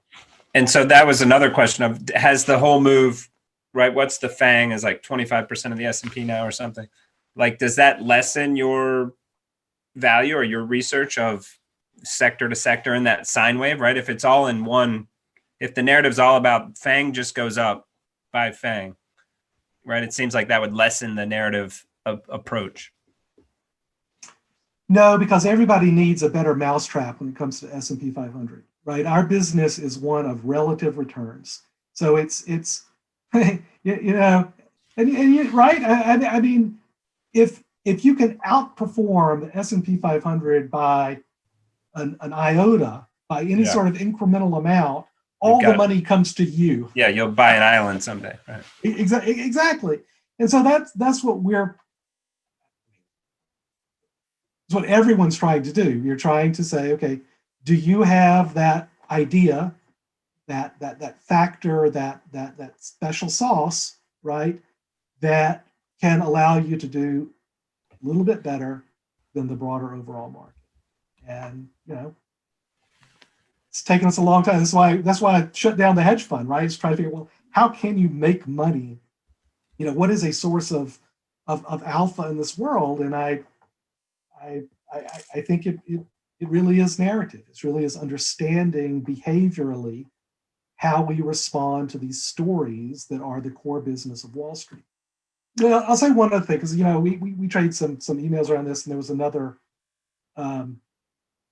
And so that was another question of, has the whole move, right? What's the FANG is like 25% of the S&P now or something. Like, does that lessen your value or your research of sector to sector in that sine wave, right? If it's all in one, if the narrative's all about FANG just goes up by FANG, right? It seems like that would lessen the narrative approach. No, because everybody needs a better mousetrap when it comes to S&P 500, right? Our business is one of relative returns. So it's right? I mean, if you can outperform the S&P 500 by an iota, by any sort of incremental amount, all the money comes to you. Yeah, you'll buy an island someday, right? Exactly. And so that's what it's what everyone's trying to do. You're trying to say, okay, do you have that idea, that factor, that special sauce, right, that can allow you to do a little bit better than the broader overall market? And it's taken us a long time. That's why I shut down the hedge fund, right? It's trying to figure, well, how can you make money? What is a source of alpha in this world? And I think It really is narrative. It really is understanding behaviorally how we respond to these stories that are the core business of Wall Street. Well, I'll say one other thing, because we trade some emails around this, and there was another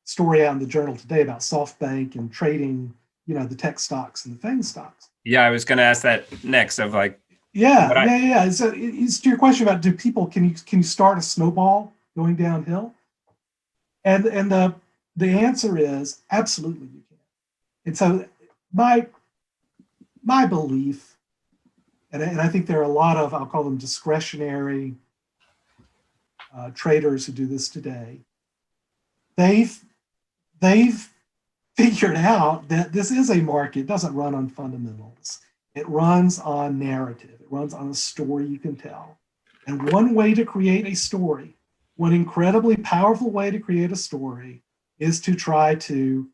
story out in the Journal today about SoftBank and trading, the tech stocks and the FANG stocks. Yeah, I was going to ask that next. Of like, yeah. So it's to your question about can you start a snowball going downhill? And the answer is absolutely you can. And so my belief, and I think there are a lot of, I'll call them discretionary traders who do this today. They've figured out that this is a market. It doesn't run on fundamentals. It runs on narrative. It runs on a story you can tell. And one way to create a story, one incredibly powerful way to create a story, is to try to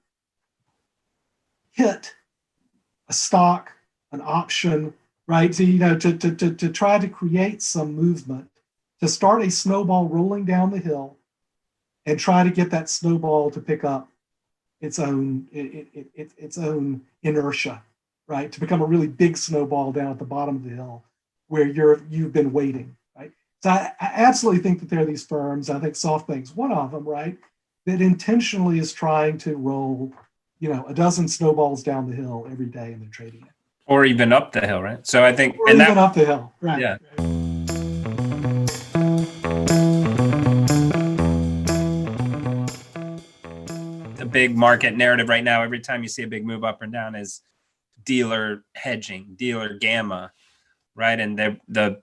hit a stock, an option, right? So, to try to create some movement, to start a snowball rolling down the hill, and try to get that snowball to pick up its own inertia, right? To become a really big snowball down at the bottom of the hill where you've been waiting, right? So I absolutely think that there are these firms, I think SoftBank's one of them, right, that intentionally is trying to roll, a dozen snowballs down the hill every day, and they're trading it. Or even up the hill, right? So I think, up the hill, right? Yeah. The big market narrative right now, every time you see a big move up and down, is dealer hedging, dealer gamma, right? And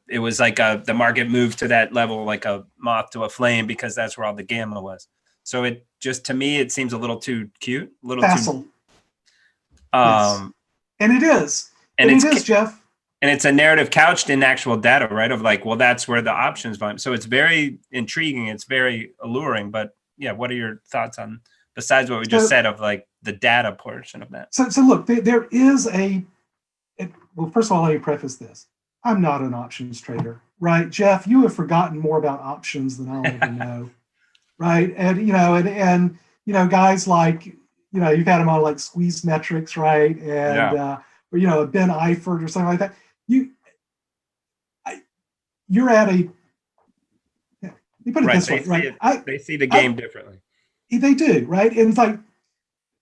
it was like the market moved to that level like a moth to a flame because that's where all the gamma was. So it just, to me, it seems a little too cute, a little facile. Too. Yes. And it is. And it is, Jeff. And it's a narrative couched in actual data, right? Of like, well, that's where the options volume. So it's very intriguing. It's very alluring. But yeah, what are your thoughts on, besides what we just said, of like the data portion of that? So look, there is well, first of all, let me preface this. I'm not an options trader, right? Jeff, you have forgotten more about options than I'll ever know, right? And, guys like, you've had them on like Squeeze Metrics, right? And, or, Ben Eifert or something like that. You're at a, you put it this way, right? They see the game differently. They do, right? And it's like,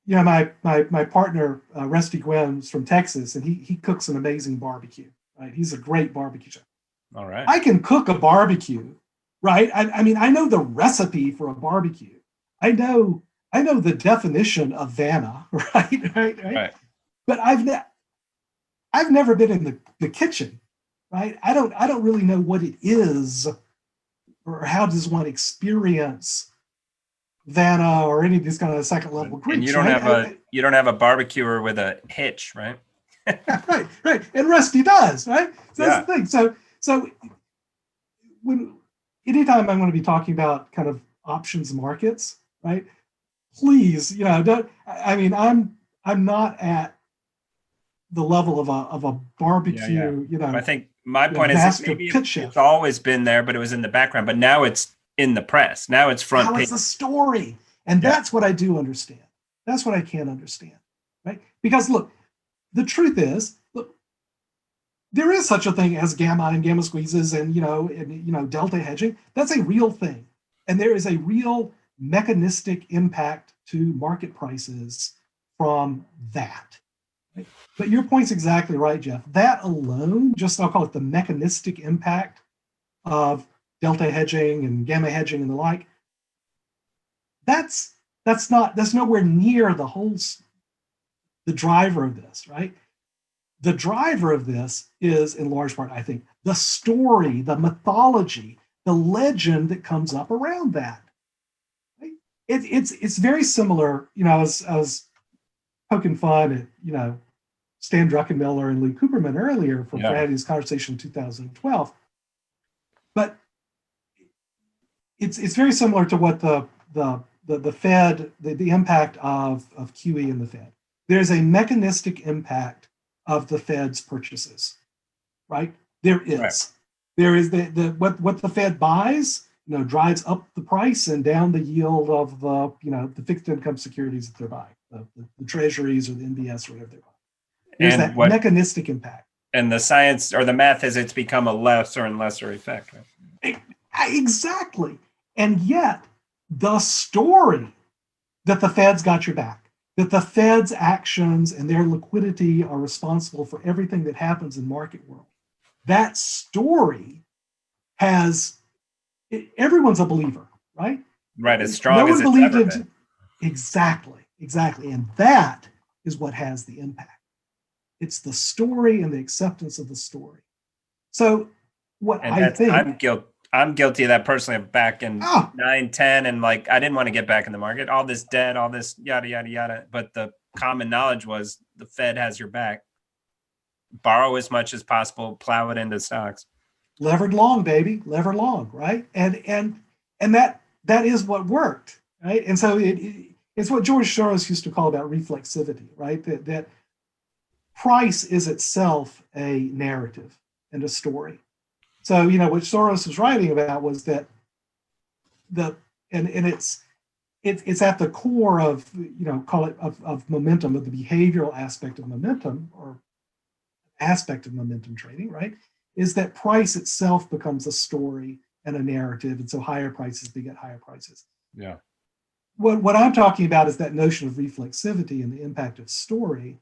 my partner, Rusty Gwenn's from Texas, and he cooks an amazing barbecue, right? He's a great barbecue chef. All right. I can cook a barbecue, right? I mean, I know the recipe for a barbecue. I know the definition of Vanna, right? But I've never been in the kitchen, right? I don't really know what it is, or how does one experience Vanna or any of these kind of second level Greeks. And you don't have a barbecuer with a hitch, right? right. And Rusty does, right? So that's the thing. So anytime I'm going to be talking about kind of options markets, right? Please, don't. I mean, I'm not at the level of a barbecue. I think my point is maybe it's always been there, but it was in the background. But now it's in the press. Now it's front page. Now it's the story, and that's what I do understand. That's what I can't understand, right? Because look, the truth is, there is such a thing as gamma and gamma squeezes, and delta hedging. That's a real thing, and there is a real mechanistic impact to market prices from that. Right? But your point's exactly right, Jeff. That alone, just I'll call it the mechanistic impact of delta hedging and gamma hedging and the like. That's nowhere near the driver of this, right? The driver of this is, in large part, I think, the story, the mythology, the legend that comes up around that. Right? It's very similar. I was poking fun at Stan Druckenmiller and Lee Cooperman earlier for Friday's conversation in 2012, but it's very similar to what the Fed, the impact of QE in the Fed. There's a mechanistic impact of the Fed's purchases, right? There is. Right. There is what the Fed buys drives up the price and down the yield of the fixed income securities that they're buying, the treasuries or the MBS or whatever they're buying. There's that mechanistic impact. And the science or the math is it's become a lesser and lesser effect. Right? Exactly. And yet the story that the Fed's got your back, that the Fed's actions and their liquidity are responsible for everything that happens in market world, that story everyone's a believer, right? Right, as strong as it's ever been. Exactly. And that is what has the impact. It's the story and the acceptance of the story. So I'm guilty of that personally back in 9, 10, and like I didn't want to get back in the market. All this debt, all this yada, yada, yada. But the common knowledge was the Fed has your back. Borrow as much as possible, plow it into stocks. Levered long, baby, levered long, right? And that is what worked, right? And so it's what George Soros used to call about reflexivity, right? That price is itself a narrative and a story. So, what Soros was writing about was that it's at the core of, call it of momentum, of the behavioral aspect of momentum or aspect of momentum trading, right? Is that price itself becomes a story and a narrative. And so higher prices beget higher prices. Yeah. What I'm talking about is that notion of reflexivity and the impact of story,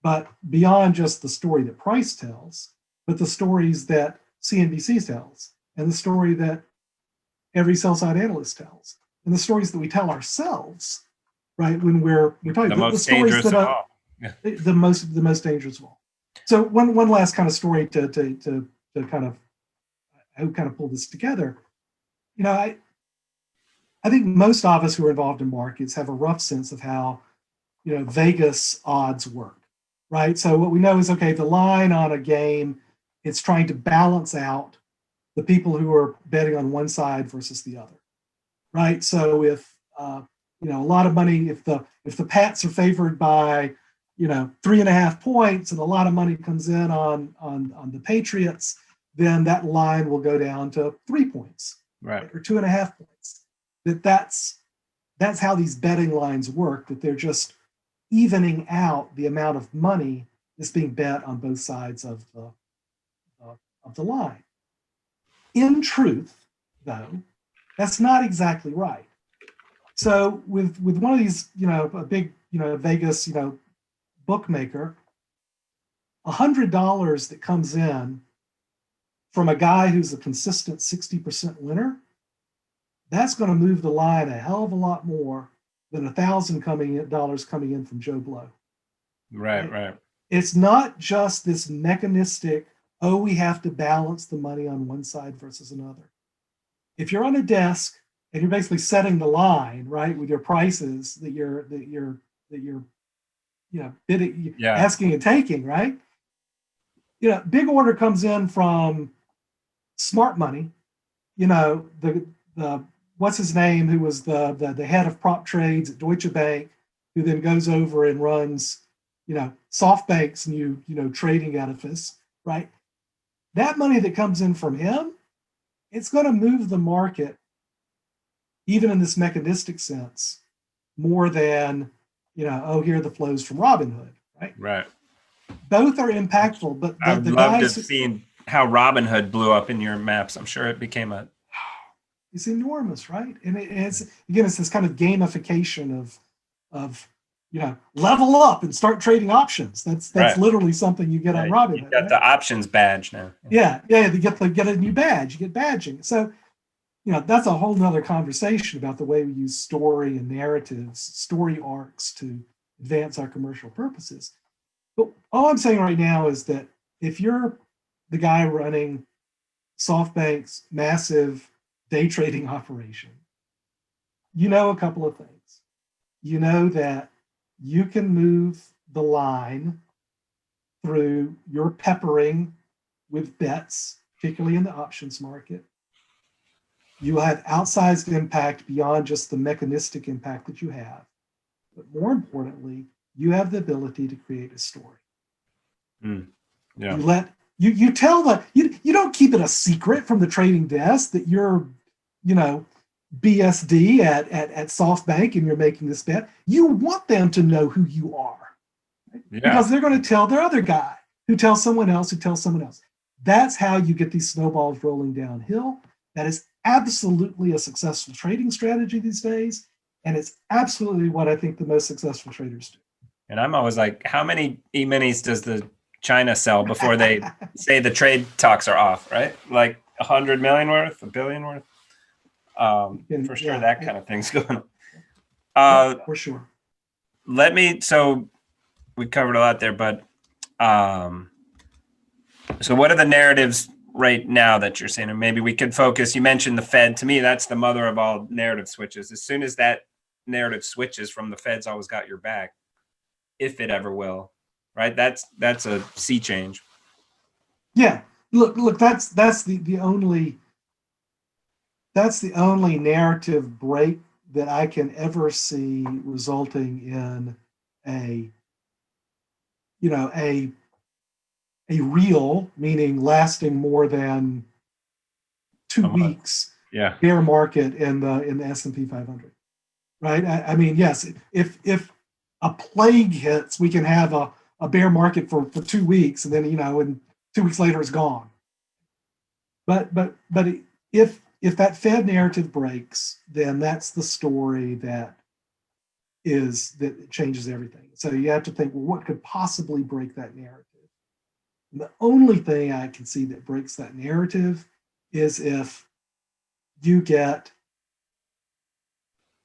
but beyond just the story that price tells, but the stories that CNBC tells, and the story that every sell-side analyst tells, and the stories that we tell ourselves, right? When we're talking the most dangerous of all. The most dangerous of all. So one last kind of story to kind of pull this together. I think most of us who are involved in markets have a rough sense of how Vegas odds work, right? So what we know is, okay, the line on a game, it's trying to balance out the people who are betting on one side versus the other, right? So if a lot of money, if the Pats are favored by 3.5 points, and a lot of money comes in on the Patriots, then that line will go down to 3 points, right, or 2.5 points. That's how these betting lines work. That they're just evening out the amount of money that's being bet on both sides of the line. In truth, though, that's not exactly right. So with one of these, a big, Vegas, bookmaker, $100 that comes in from a guy who's a consistent 60% winner, that's going to move the line a hell of a lot more than $1,000 coming in from Joe Blow. Right. It's not just this mechanistic, we have to balance the money on one side versus another. If you're on a desk and you're basically setting the line, right, with your prices that you're bidding, asking and taking, right? Big order comes in from smart money, the what's his name, who was the head of prop trades at Deutsche Bank, who then goes over and runs, SoftBank's new, trading edifice, right? That money that comes in from him, it's going to move the market, even in this mechanistic sense, more than, here are the flows from Robinhood, right? Right. Both are impactful, but I'd love to see how Robinhood blew up in your maps. I'm sure it became it's enormous, right? And it's this kind of gamification of level up and start trading options. That's right. Literally something you get on Robinhood. You got the options badge now. Yeah. You get a new badge. You get badging. So, that's a whole nother conversation about the way we use story and narratives, story arcs to advance our commercial purposes. But all I'm saying right now is that if you're the guy running SoftBank's massive day trading operation, a couple of things. That you can move the line through your peppering with bets, particularly in the options market. You will have outsized impact beyond just the mechanistic impact that you have. But more importantly, you have the ability to create a story. Yeah. You tell you don't keep it a secret from the trading desk that you're BSD at SoftBank and you're making this bet, you want them to know who you are. Right? Yeah. Because they're going to tell their other guy who tells someone else who tells someone else. That's how you get these snowballs rolling downhill. That is absolutely a successful trading strategy these days. And it's absolutely what I think the most successful traders do. And I'm always like, how many E-minis does the China sell before they say the trade talks are off, right? Like 100 million worth, a billion worth? For sure, that kind of thing's going on. For sure. So we covered a lot there, but so what are the narratives right now that you're saying? And maybe we could focus, you mentioned the Fed. To me, that's the mother of all narrative switches. As soon as that narrative switches from the Fed's always got your back, if it ever will, right? That's a sea change. Yeah. Look, that's the only narrative break that I can ever see resulting in a real, meaning lasting more than 2 weeks, bear market in the S&P 500, right? I mean, yes, if a plague hits, we can have a bear market for 2 weeks, and then and 2 weeks later it's gone. But if that Fed narrative breaks, then that's the story that changes everything. So you have to think, well, what could possibly break that narrative? And the only thing I can see that breaks that narrative is if you get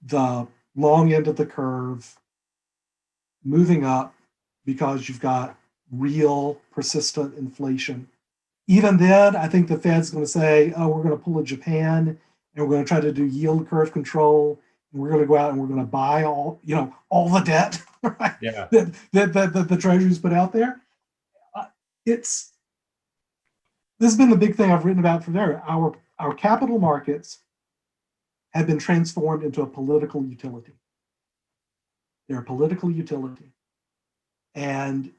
the long end of the curve moving up because you've got real persistent inflation. Even then, I think the Fed's going to say, oh, we're going to pull a Japan and we're going to try to do yield curve control. And we're going to go out and we're going to buy all the debt, right? Yeah. that the treasuries put out there. This has been the big thing I've written about for there. Our capital markets have been transformed into a political utility. They're a political utility. And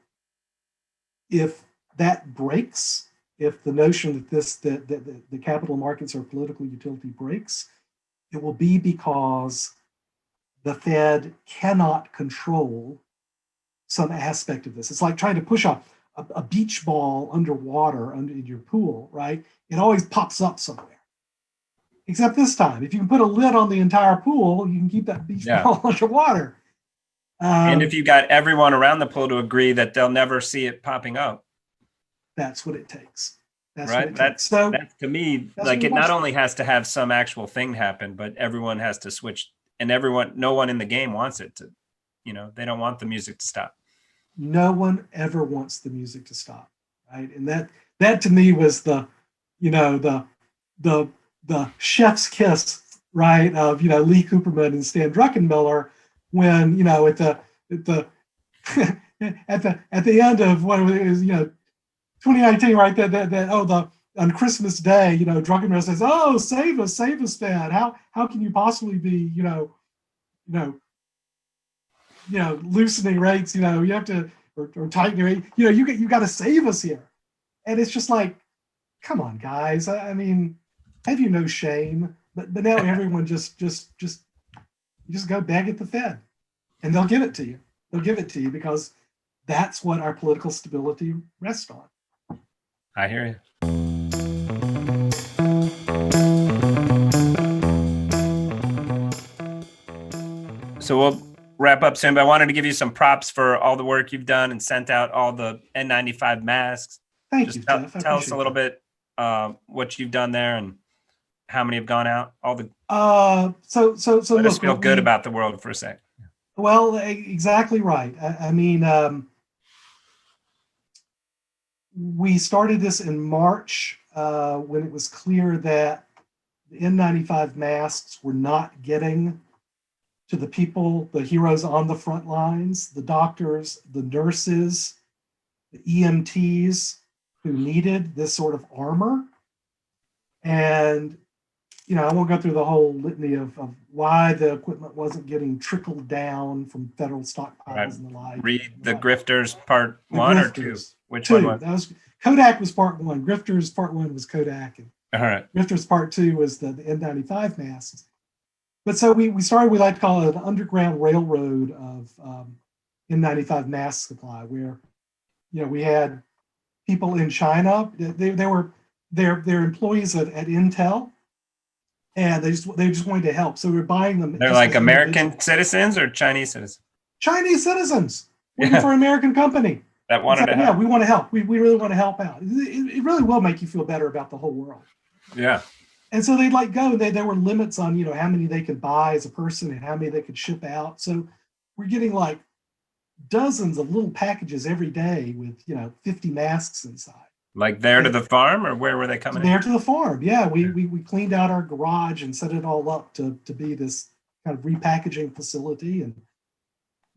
if that breaks, if the notion that the capital markets are a political utility breaks, it will be because the Fed cannot control some aspect of this. It's like trying to push a beach ball underwater in your pool, right? It always pops up somewhere. Except this time, if you can put a lid on the entire pool, you can keep that beach ball underwater. And if you got everyone around the pool to agree that they'll never see it popping up. That's what it takes. That's to me, like it not only has to have some actual thing happen, but everyone has to switch, and no one in the game wants it to, they don't want the music to stop. No one ever wants the music to stop, right? And that to me was the chef's kiss, right, of Lee Cooperman and Stan Druckenmiller when at the at the end of what it was 2019, right? On Christmas Day, Druckenmiller says, "Oh, save us, Stan! How can you possibly be loosening rates? You have to or tightening rate. You got to save us here." And it's just like, come on, guys. I mean, have you no shame? But now everyone just go beg at the Fed, and they'll give it to you. They'll give it to you because that's what our political stability rests on. I hear you. So we'll wrap up soon, but I wanted to give you some props for all the work you've done and sent out all the N95 masks. Thank you, Jeff. Tell us a little bit what you've done there and how many have gone out. So let us feel good about the world for a sec. Well, exactly right. I mean, we started this in March when it was clear that the N95 masks were not getting to the people, the heroes on the front lines, the doctors, the nurses, the EMTs who needed this sort of armor. And, I won't go through the whole litany of why the equipment wasn't getting trickled down from federal stockpiles and the like. Read the Grifters Part 1 or 2? Which one was? Kodak was Part 1. Grifters Part 1 was Kodak. And All right. Drifters Part 2 was the N95 masks. But so we started, we like to call it an underground railroad of N95 mask supply, where, we had people in China. They were they're employees at Intel, and they just wanted to help. So we were buying them. They're like American citizens or Chinese citizens? Chinese citizens working for an American company. That wanted to help. Yeah, we want to help. We really want to help out. It really will make you feel better about the whole world. Yeah. And so they'd go. There were limits on how many they could buy as a person and how many they could ship out. So we're getting like dozens of little packages every day with 50 masks inside. Like there to the farm, or where were they coming? There to the farm. Yeah, we cleaned out our garage and set it all up to be this kind of repackaging facility. And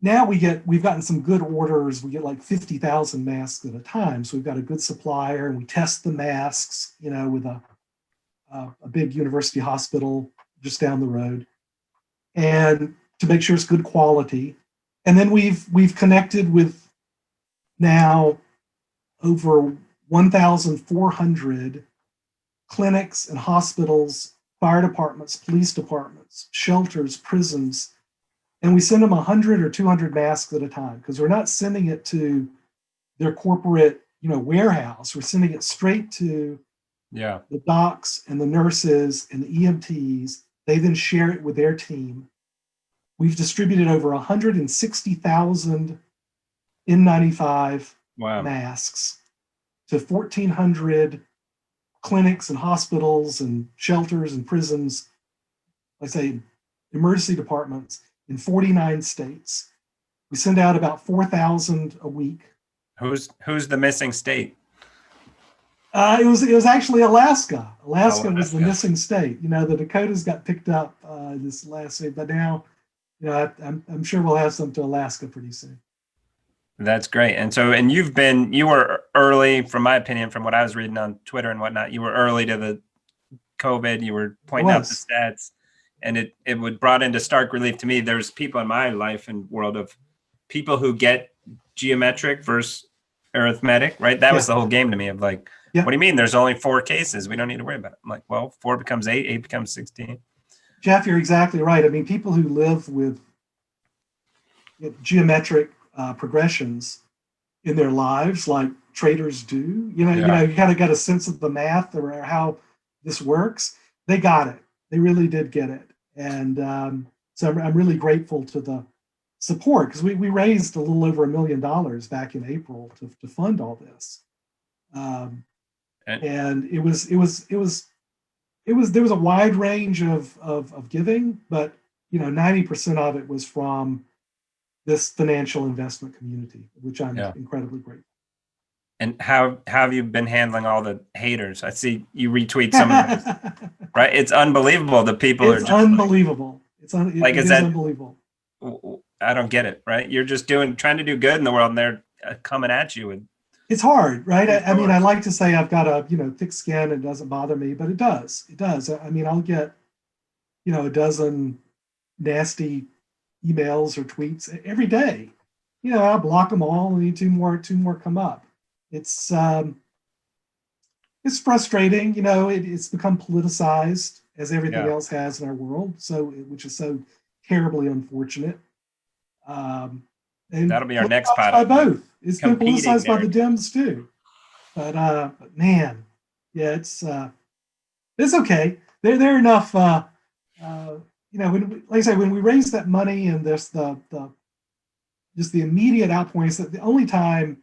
now we've gotten some good orders. We get like 50,000 masks at a time. So we've got a good supplier, and we test the masks, with a big university hospital just down the road, and to make sure it's good quality. And then we've connected with now over 1,400 clinics and hospitals, fire departments, police departments, shelters, prisons, and we send them 100 or 200 masks at a time, because we're not sending it to their corporate warehouse. We're sending it straight to the docs and the nurses and the EMTs. They then share it with their team. We've distributed over 160,000 N95 masks to 1,400 clinics and hospitals and shelters and prisons, like I say, emergency departments in 49 states. We send out about 4,000 a week. Who's the missing state? It was actually Alaska. Alaska was the missing state. The Dakotas got picked up this last week, but now, I'm sure we'll have some to Alaska pretty soon. That's great. And so, and you were early, from my opinion, from what I was reading on Twitter and whatnot, you were early to the COVID. You were pointing out the stats, and it would brought into stark relief to me. There's people in my life and world of people who get geometric versus arithmetic, right? That was the whole game to me of like, what do you mean? There's only 4 cases. We don't need to worry about it. I'm like, well, 4 becomes 8, 8 becomes 16. Jeff, you're exactly right. I mean, people who live with geometric progressions in their lives, like traders do, you kind of got a sense of the math or how this works. They got it. They really did get it. And so I'm really grateful to the support, because we raised a little over $1 million back in April to fund all this. And there was a wide range of giving, but 90% of it was from this financial investment community, which I'm incredibly grateful. And how have you been handling all the haters? I see you retweet some of them, right? It's unbelievable. The people are just unbelievable. It's unbelievable. I don't get it, right? You're just trying to do good in the world, and they're coming at you. And it's hard, right? I mean, I like to say I've got a thick skin and it doesn't bother me, but it does. It does. I mean, I'll get a dozen nasty emails or tweets every day. I block them all, and two more come up. It's frustrating. It's become politicized, as everything else has in our world. So, which is so terribly unfortunate. And that'll be our next podcast. By both. It's been politicized by the Dems too. But man, it's okay. They're enough. When, like I say, when we raise that money, and there's the immediate outpourings, that the only time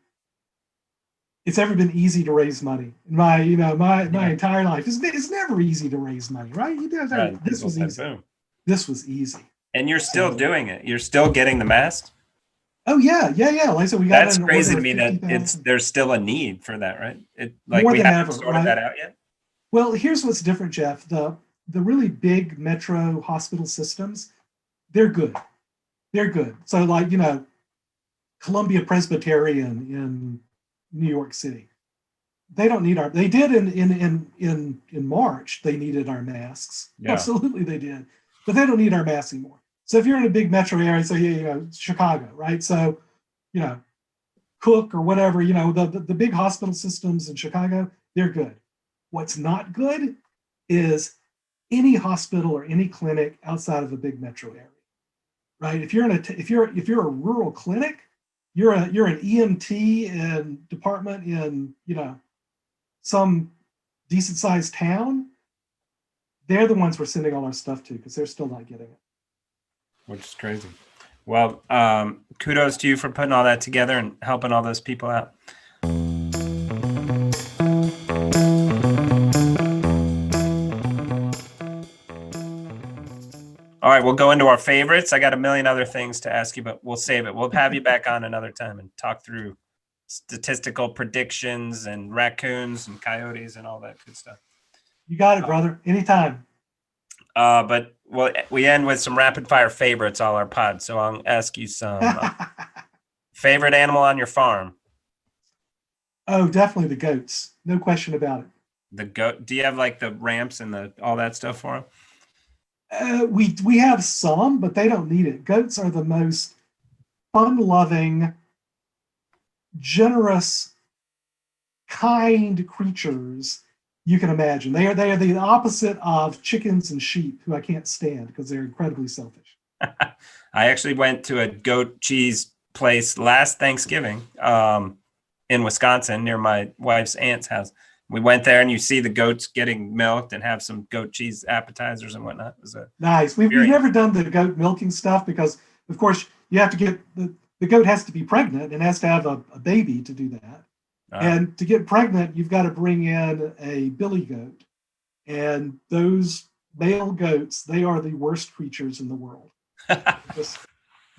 it's ever been easy to raise money in my entire life. It's never easy to raise money, right? This was easy. Boom. This was easy. And you're still doing it. You're still getting the masks. Oh yeah. Like I said, we got. That's crazy to me that there's still a need for that, right? More we than haven't ever, sorted that out yet. Well, here's what's different, Jeff. The really big metro hospital systems, they're good. They're good. So like Columbia Presbyterian in New York City, they don't need they did in March. They needed our masks. Yeah. Absolutely, they did. But they don't need our masks anymore. So if you're in a big metro area, so Chicago, right? So, Cook or whatever, the big hospital systems in Chicago, they're good. What's not good is any hospital or any clinic outside of a big metro area, right? If you're a rural clinic, you're an EMT and department in some decent sized town. They're the ones we're sending all our stuff to because they're still not getting it. Which is crazy. Well, kudos to you for putting all that together and helping all those people out. All right, we'll go into our favorites. I got a million other things to ask you, but we'll save it. We'll have you back on another time and talk through statistical predictions and raccoons and coyotes and all that good stuff. You got it, brother. Anytime. But we end with some rapid fire favorites, all our pods. So I'll ask you some favorite animal on your farm. Oh, definitely the goats. No question about it. The goat. Do you have like the ramps and all that stuff for them? We have some, but they don't need it. Goats are the most fun-loving, generous, kind creatures you can imagine. They are the opposite of chickens and sheep, who I can't stand because they're incredibly selfish. I actually went to a goat cheese place last Thanksgiving in Wisconsin near my wife's aunt's house. We went there and you see the goats getting milked and have some goat cheese appetizers and whatnot. It was nice. We've never done the goat milking stuff because, of course, you have to get the goat has to be pregnant and has to have a baby to do that. And to get pregnant, you've got to bring in a billy goat. And those male goats, they are the worst creatures in the world.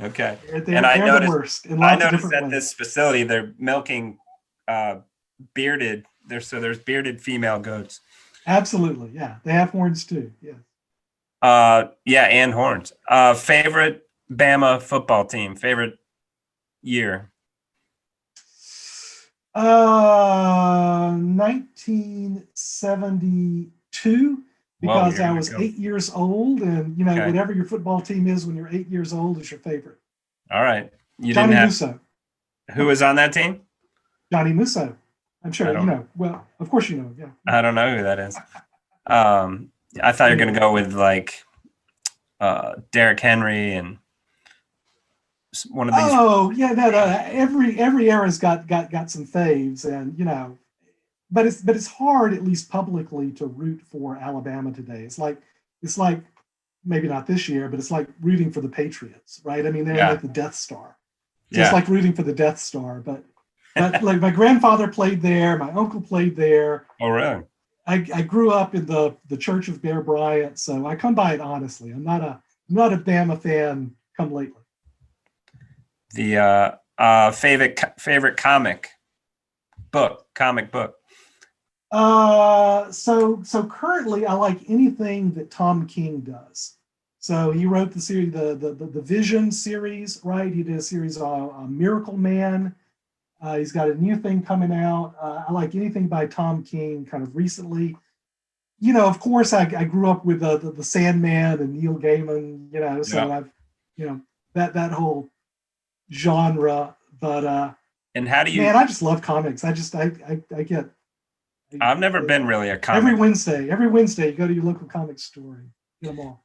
Okay. They're the worst. I noticed at this facility, they're milking bearded. There's bearded female goats. Absolutely. Yeah. They have horns too. Yeah. Yeah. And horns. Favorite Bama football team, favorite year. 1972, because I was 8 years old, and whatever your football team is when you're 8 years old is your favorite. All right. Johnny Musso. Who was on that team? Johnny Musso. I'm sure you know. Well, of course you know. Yeah. I don't know who that is. I thought you were going to go with like Derrick Henry and one of these. Oh yeah, no. Every era's got some faves, and but it's hard, at least publicly, to root for Alabama today. It's like maybe not this year, but it's like rooting for the Patriots, right? I mean, they're like the Death Star. So it's like rooting for the Death Star, but like my grandfather played there, my uncle played there. Oh really? I grew up in the Church of Bear Bryant, so I come by it honestly. I'm not a Bama fan come lately. The favorite comic book. So currently I like anything that Tom King does. So he wrote the series, the Vision series, right? He did a series Miracle Man. He's got a new thing coming out. I like anything by Tom King kind of recently. Of course I grew up with the Sandman and Neil Gaiman, so I've that whole genre, but and how do you I just love comics. I get I've never been really a comic. Every Wednesday you go to your local comic store and get them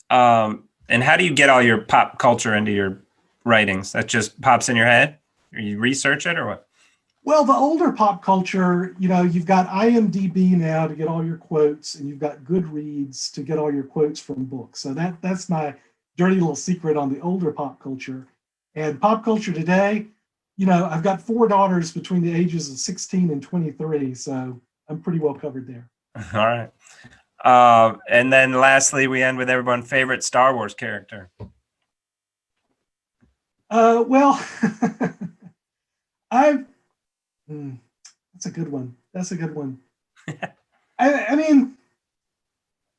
all. And how do you get all your pop culture into your writings? That just pops in your head, or you research it, or what? Well, the older pop culture, you've got IMDb now to get all your quotes, and you've got Goodreads to get all your quotes from books. So that's my dirty little secret on the older pop culture. And pop culture today, I've got 4 daughters between the ages of 16 and 23, so I'm pretty well covered there. All right. And then lastly, we end with everyone's favorite Star Wars character. Well, that's a good one. I mean,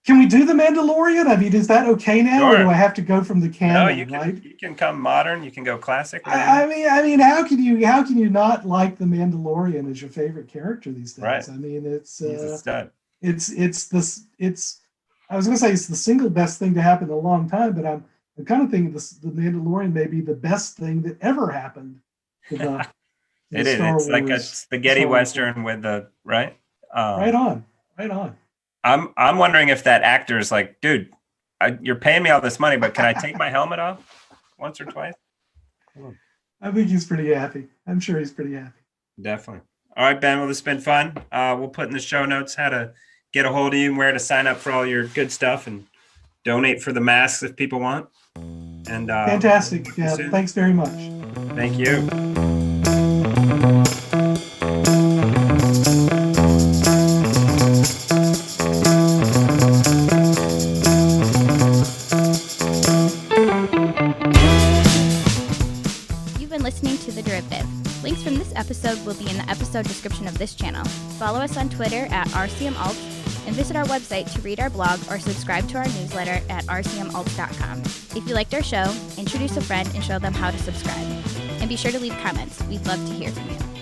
can we do the Mandalorian? I mean, is that okay now, Sure. or do I have to go from the canon? No, you can come modern. You can go classic. I mean, how can you not like the Mandalorian as your favorite character these days? Right. I mean, He's a stud. it's I was going to say it's the single best thing to happen in a long time, but I'm kind of thinking the Mandalorian may be the best thing that ever happened to the It is. It's like a spaghetti Western with the right. Right on. Right on. I'm wondering if that actor is like, dude, you're paying me all this money, but can I take my helmet off once or twice? I think he's pretty happy. I'm sure he's pretty happy. Definitely. All right, Ben. Well, this has been fun. We'll put in the show notes how to get a hold of you and where to sign up for all your good stuff and donate for the masks if people want. And fantastic. Yeah, thanks very much. Thank you. You've been listening to The Derivative. Links from this episode will be in the episode description of this channel. Follow us on Twitter at RCMAlts and visit our website to read our blog or subscribe to our newsletter at rcmalts.com. If you liked our show, introduce a friend and show them how to subscribe. And be sure to leave comments. We'd love to hear from you.